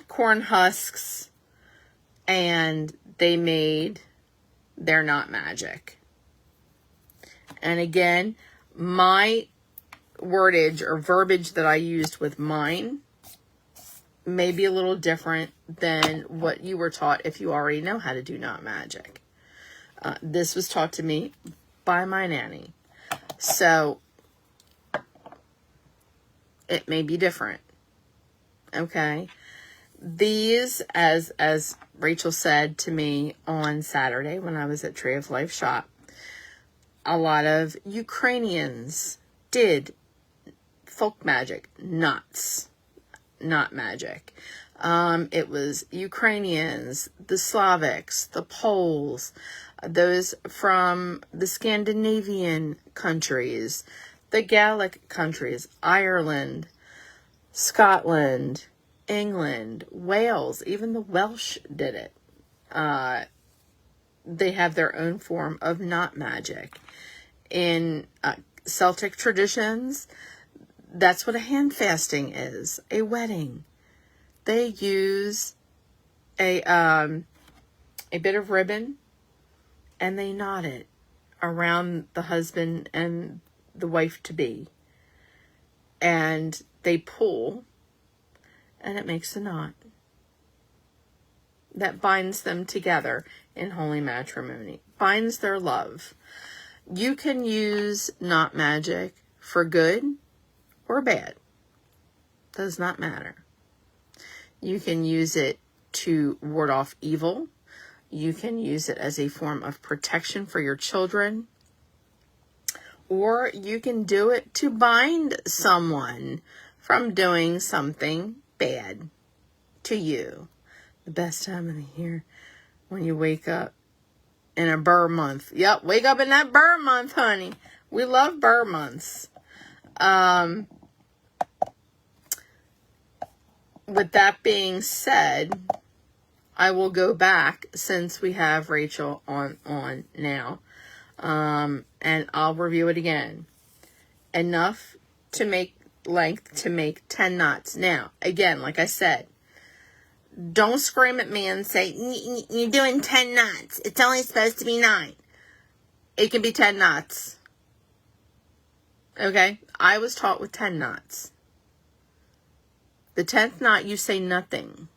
corn husks, and they made their knot magic. And again, my wordage or verbiage that I used with mine may be a little different than what you were taught if you already know how to do knot magic. This was taught to me by my nanny. So, it may be different. Okay? These, as Rachel said to me on Saturday when I was at Tree of Life shop, a lot of Ukrainians did folk magic, knots, knot magic. It was Ukrainians, the Slavics, the Poles, those from the Scandinavian countries, the Gallic countries, Ireland, Scotland, England, Wales, even the Welsh did it. They have their own form of knot magic. In Celtic traditions, that's what a hand fasting is, a wedding. They use a bit of ribbon and they knot it around the husband and the wife-to-be. And they pull and it makes a knot that binds them together in holy matrimony, binds their love. You can use knot magic for good or bad. Does not matter. You can use it to ward off evil. You can use it as a form of protection for your children. Or you can do it to bind someone from doing something bad to you. The best time of the year when you wake up in a Burr month. Yep, wake up in that Burr month, honey. We love Burr months. With that being said, I will go back since we have Rachel on now. And I'll review it again. Enough to make length to make 10 knots. Now, again, like I said, don't scream at me and say, you're doing 10 knots. It's only supposed to be 9. It can be 10 knots. Okay? I was taught with 10 knots. The 10th knot, you say nothing.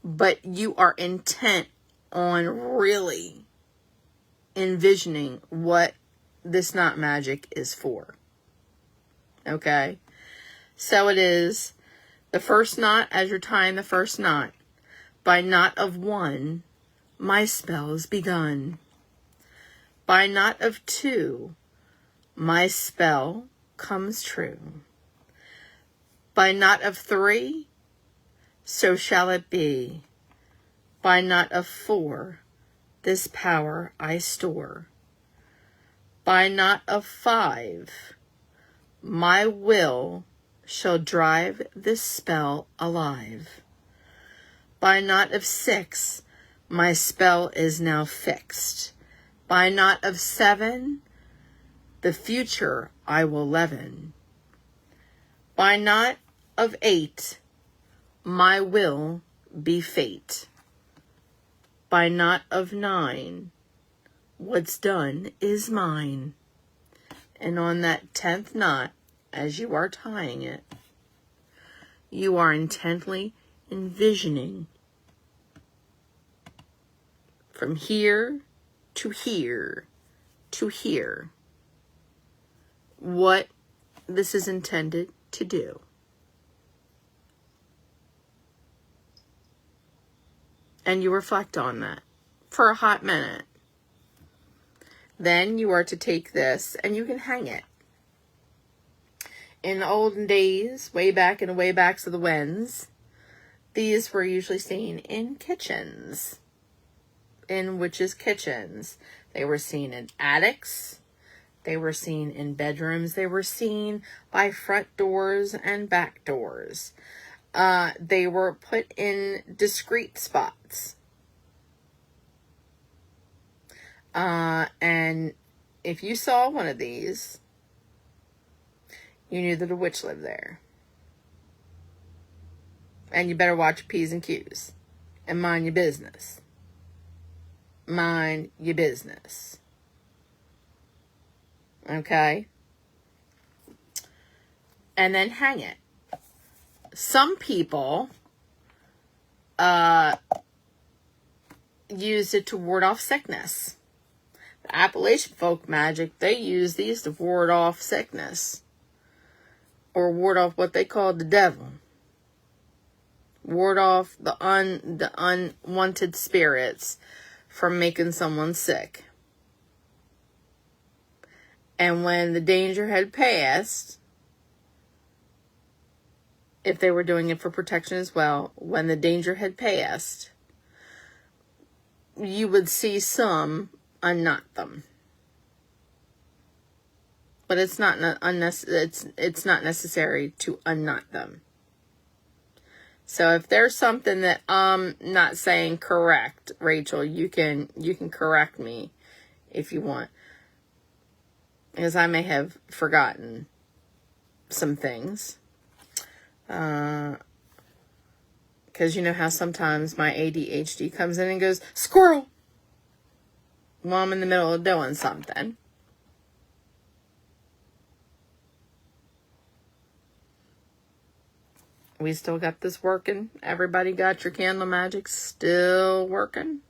But you are intent on really envisioning what this knot magic is for. Okay? So it is the first knot as you're tying the first knot. By knot of 1, my spell is begun. By knot of 2, my spell comes true. By knot of 3, so shall it be. By knot of 4, this power I store. By knot of 5, my will shall drive this spell alive. By knot of 6, my spell is now fixed. By knot of 7, the future I will leaven. By knot of 8, my will be fate. By knot of 9, what's done is mine. And on that 10th knot, as you are tying it, you are intently envisioning from here to here to here what this is intended to do. And you reflect on that for a hot minute. Then you are to take this and you can hang it. In the olden days, way back in the way backs of the winds, these were usually seen in kitchens, in witches' kitchens. They were seen in attics. They were seen in bedrooms. They were seen by front doors and back doors. They were put in discreet spots. And if you saw one of these, you knew that a witch lived there. And you better watch your P's and Q's. And mind your business. Mind your business. Okay? And then hang it. Some people use it to ward off sickness. The Appalachian folk magic, they use these to ward off sickness. Or ward off what they call the devil. Ward off the unwanted spirits from making someone sick. And when the danger had passed, if they were doing it for protection as well, when the danger had passed, you would see some unknot them. But it's not it's not necessary to unknot them. So if there's something that I'm not saying correct, Rachel, you can correct me if you want. Because I may have forgotten some things. Because you know how sometimes my ADHD comes in and goes, squirrel! While I'm in the middle of doing something. We still got this working. Everybody got your candle magic still working.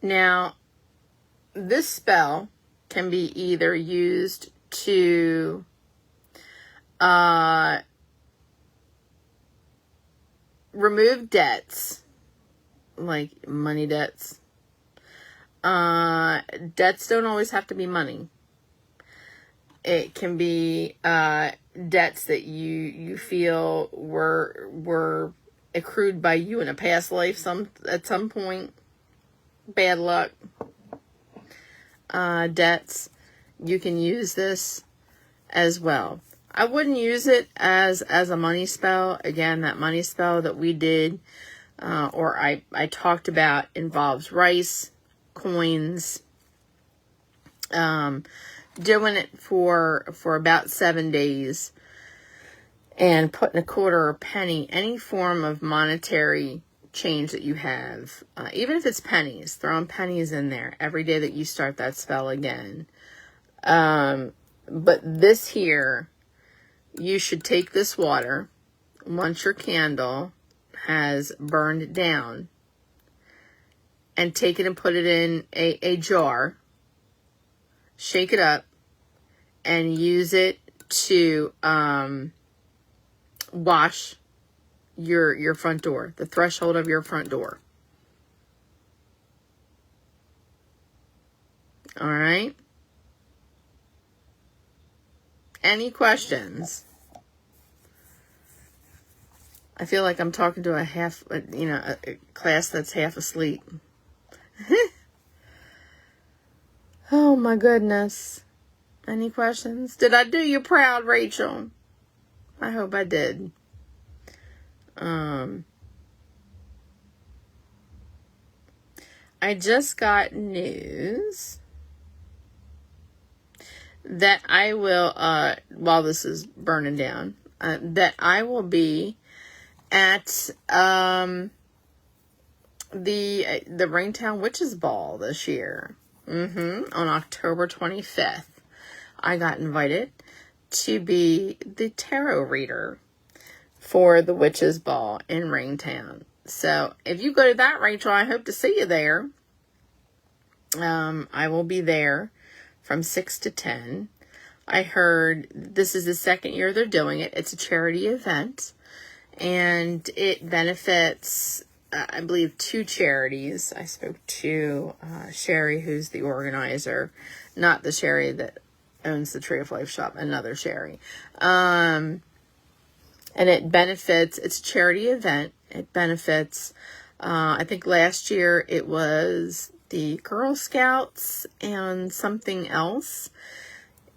Now, this spell can be either used to remove debts, like money debts. Debts don't always have to be money. It can be debts that you feel were accrued by you in a past life at some point. Bad luck. Debts. You can use this as well. I wouldn't use it as a money spell. Again, that money spell that we did or I talked about involves rice, coins, doing it for about 7 days and putting a quarter or a penny, any form of monetary change that you have, even if it's pennies, throwing pennies in there every day that you start that spell again. But this here, you should take this water once your candle has burned down and take it and put it in a jar, shake it up, and use it to wash your front door, the threshold of your front door. All right. Any questions? I feel like I'm talking to a class that's half asleep. Oh my goodness. Any questions? Did I do you proud, Rachel? I hope I did. I just got news that I will, while this is burning down, that I will be at the Ringtown Witches Ball this year. On October 25th. I got invited to be the tarot reader for the Witches Ball in Ringtown. So if you go to that, Rachel, I hope to see you there. I will be there from 6 to 10. I heard this is the second year they're doing it. It's a charity event, and it benefits, I believe, 2 charities. I spoke to Sherry, who's the organizer, not the Sherry that owns the Tree of Life shop, another Sherry. And it benefits, it's a charity event. It benefits, I think last year it was the Girl Scouts and something else.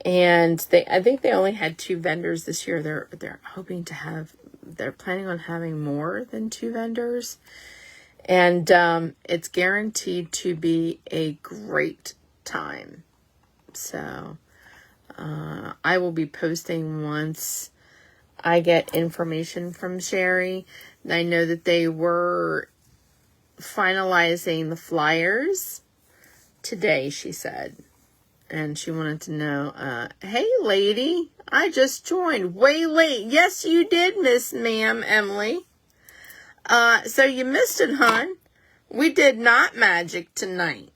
And I think they only had 2 vendors this year. They're hoping to have, they're planning on having more than 2 vendors. And it's guaranteed to be a great time. So I will be posting once I get information from Sherry. I know that they were finalizing the flyers today, she said. And she wanted to know, hey, lady, I just joined way late. Yes, you did, Ma'am Emily. So you missed it, hon. We did not magic tonight.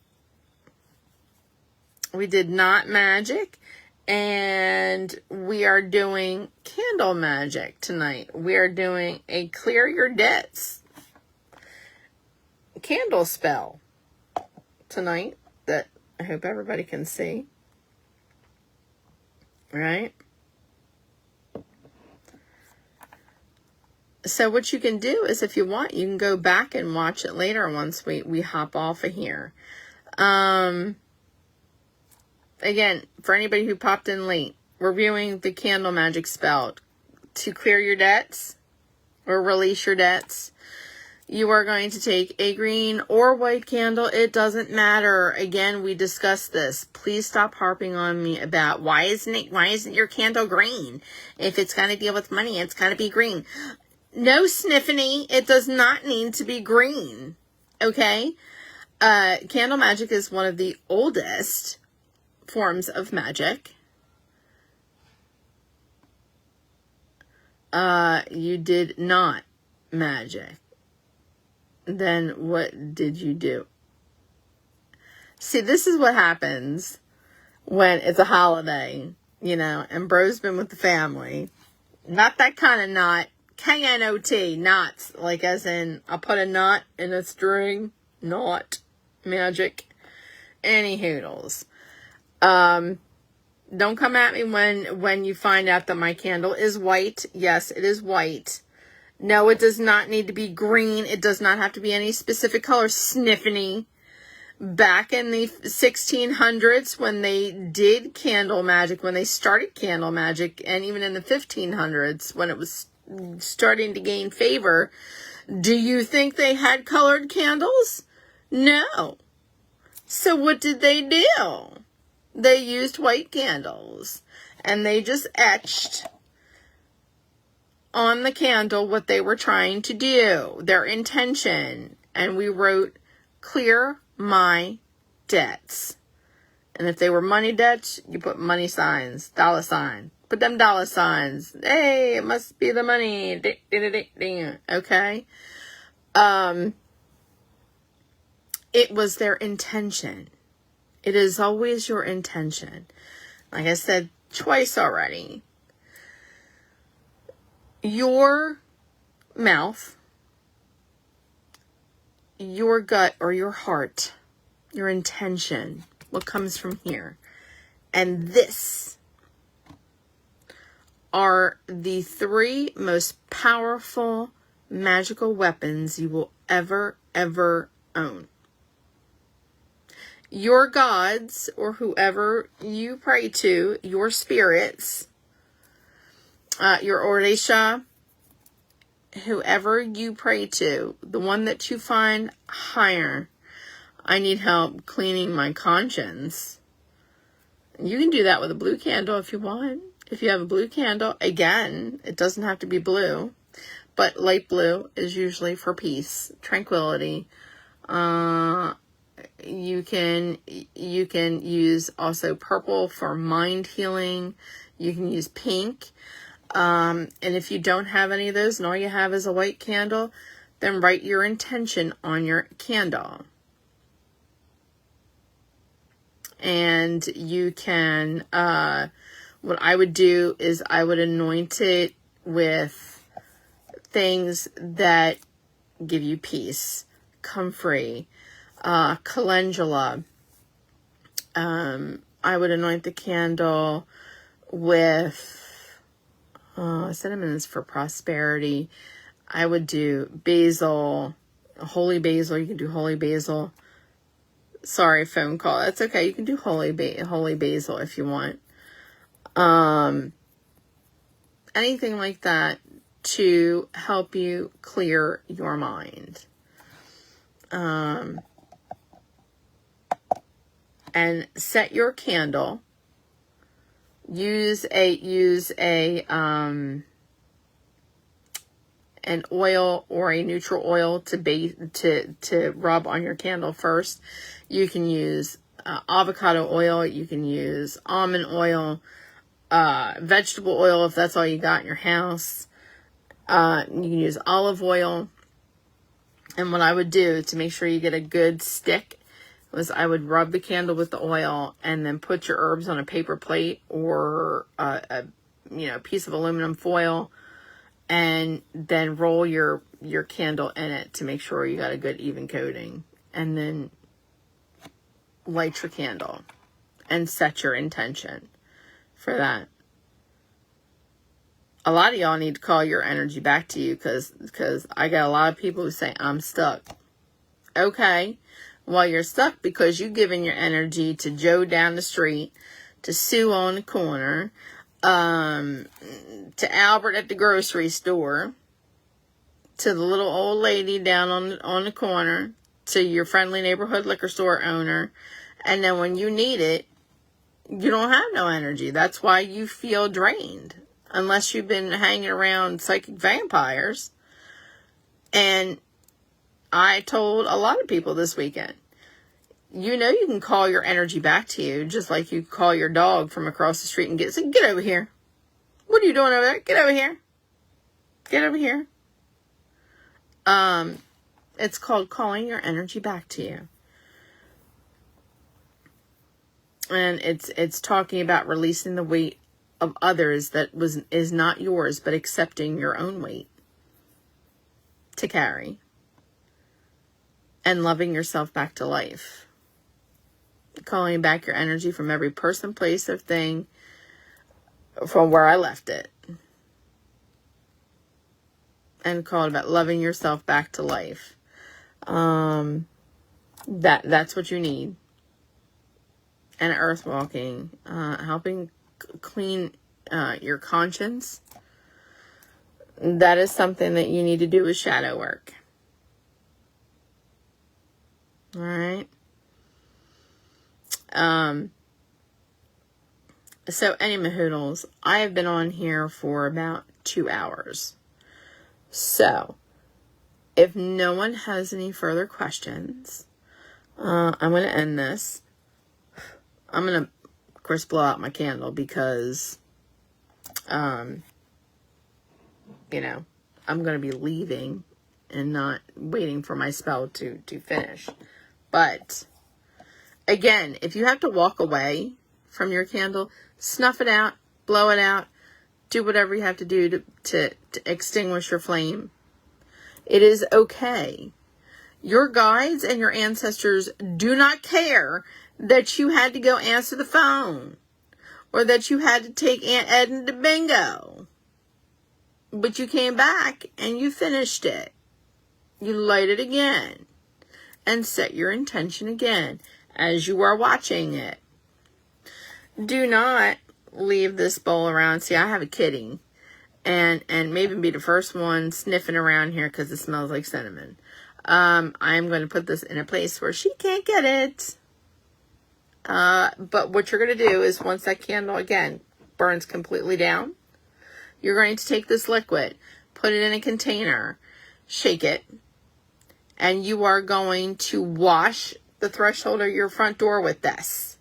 We did not magic. And we are doing candle magic tonight. We are doing a clear your debts candle spell tonight that I hope everybody can see. Right? So what you can do is, if you want, you can go back and watch it later once we hop off of here. Again, for anybody who popped in late, we're viewing the candle magic spell to clear your debts or release your debts. You are going to take a green or white candle. It doesn't matter. Again, we discussed this. Please stop harping on me about why isn't your candle green? If it's going to deal with money, it's got to be green. No, Sniffany, it does not need to be green. Okay? Candle magic is one of the oldest forms of magic. You did not magic. Then what did you do? See, this is what happens when it's a holiday, and bro's been with the family. Not that kind of knot. K-N-O-T, knots. Like as in, I'll put a knot in a string. Knot. Magic. Any hoodles. Don't come at me when you find out that my candle is white. Yes, it is white. No, it does not need to be green. It does not have to be any specific color. Sniffany. Back in the 1600s, when they did candle magic, when they started candle magic, and even in the 1500s, when it was starting to gain favor, do you think they had colored candles? No. So what did they do? They used white candles, and they just etched on the candle what they were trying to do, their intention. And we wrote, clear my debts. And if they were money debts, you put money signs, dollar sign. Put them dollar signs. Hey, it must be the money. Okay? It was their intention. It is always your intention. Like I said twice already. Your mouth, your gut or your heart, your intention, what comes from here. And this are the 3 most powerful magical weapons you will ever own. Your gods, or whoever you pray to, your spirits, your Orisha, whoever you pray to, the one that you find higher, I need help cleaning my conscience. You can do that with a blue candle if you want. If you have a blue candle, again, it doesn't have to be blue, but light blue is usually for peace, tranquility. You can use also purple for mind healing. You can use pink. And if you don't have any of those and all you have is a white candle, then write your intention on your candle. And you can, what I would do is I would anoint it with things that give you peace, comfrey, calendula. I would anoint the candle with cinnamon is for prosperity. I would do basil, holy basil. You can do holy basil. Sorry, phone call. That's okay. You can do holy basil if you want. Anything like that to help you clear your mind. And set your candle. Use an oil or a neutral oil to rub on your candle first. You can use avocado oil. You can use almond oil, vegetable oil if that's all you got in your house. You can use olive oil. And what I would do to make sure you get a good stick was I would rub the candle with the oil and then put your herbs on a paper plate or a piece of aluminum foil, and then roll your candle in it to make sure you got a good even coating, and then light your candle and set your intention for that. A lot of y'all need to call your energy back to you because I got a lot of people who say, I'm stuck. Okay. Well, you're stuck because you've given your energy to Joe down the street, to Sue on the corner, to Albert at the grocery store, to the little old lady down on the corner, to your friendly neighborhood liquor store owner. And then when you need it, you don't have no energy. That's why you feel drained. Unless you've been hanging around psychic vampires. And I told a lot of people this weekend, you can call your energy back to you, just like you call your dog from across the street and get over here. What are you doing over there? Get over here. Get over here. It's called calling your energy back to you. And it's talking about releasing the weight of others that is not yours, but accepting your own weight to carry. And loving yourself back to life. Calling back your energy from every person, place, or thing from where I left it. And call it about loving yourself back to life. That's what you need. And earth walking, helping clean your conscience. That is something that you need to do with shadow work. All right. So anyway, Hoodles, I have been on here for about 2 hours. So, if no one has any further questions, I'm going to end this. I'm going to, of course, blow out my candle because, I'm going to be leaving and not waiting for my spell to finish. But, again, if you have to walk away from your candle, snuff it out, blow it out, do whatever you have to do to extinguish your flame. It is okay. Your guides and your ancestors do not care that you had to go answer the phone or that you had to take Aunt Edna to bingo. But you came back and you finished it. You light it again and set your intention again as you are watching it. Do not leave this bowl around. See, I have a kitty and maybe be the first one sniffing around here because it smells like cinnamon. I'm going to put this in a place where she can't get it. But what you're going to do is once that candle, again, burns completely down, you're going to take this liquid, put it in a container, shake it, and you are going to wash the threshold of your front door with this.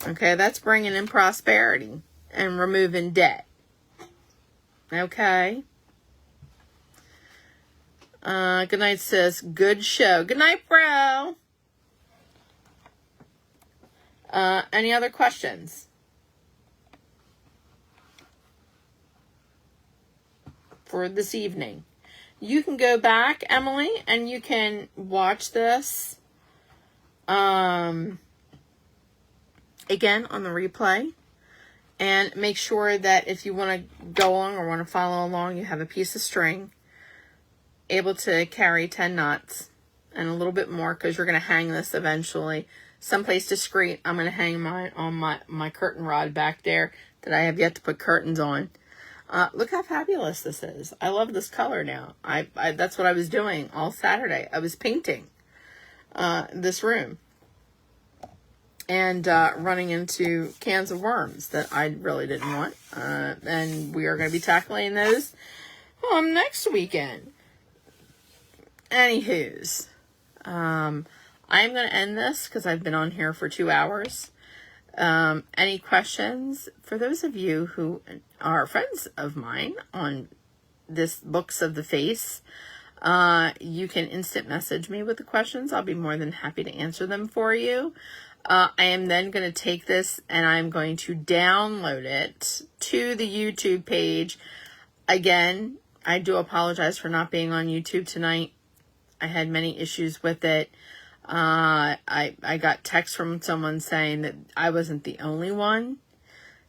Okay, that's bringing in prosperity and removing debt. Okay. Good night, sis. Good show. Good night, bro. Any other questions? For this evening. You can go back, Emily, and you can watch this again on the replay. And make sure that if you want to go along or want to follow along, you have a piece of string able to carry 10 knots and a little bit more, because you're going to hang this eventually someplace discreet. I'm going to hang mine on my curtain rod back there that I have yet to put curtains on. Look how fabulous this is. I love this color now. That's what I was doing all Saturday. I was painting this room and running into cans of worms that I really didn't want. And we are going to be tackling those next weekend. Anywho's, I'm going to end this because I've been on here for 2 hours. Any questions? For those of you who are friends of mine on this Books of the Face, you can instant message me with the questions. I'll be more than happy to answer them for you. I am then going to take this and I'm going to download it to the YouTube page. Again, I do apologize for not being on YouTube tonight. I had many issues with it. I got text from someone saying that I wasn't the only one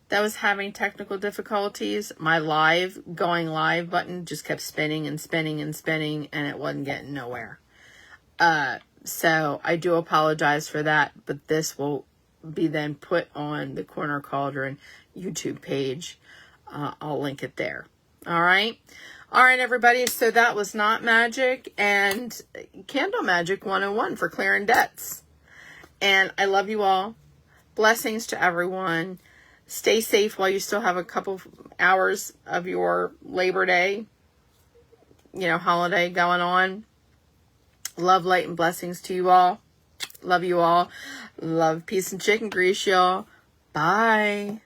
that was having technical difficulties. My going live button just kept spinning and spinning and spinning, and it wasn't getting nowhere. So I do apologize for that, but this will be then put on the Corner Cauldron YouTube page. I'll link it there. All right. All right, everybody. So that was Knot Magic and Candle Magic 101 for clearing debts. And I love you all. Blessings to everyone. Stay safe while you still have a couple hours of your Labor Day, holiday going on. Love, light, and blessings to you all. Love you all. Love, peace, and chicken grease, y'all. Bye.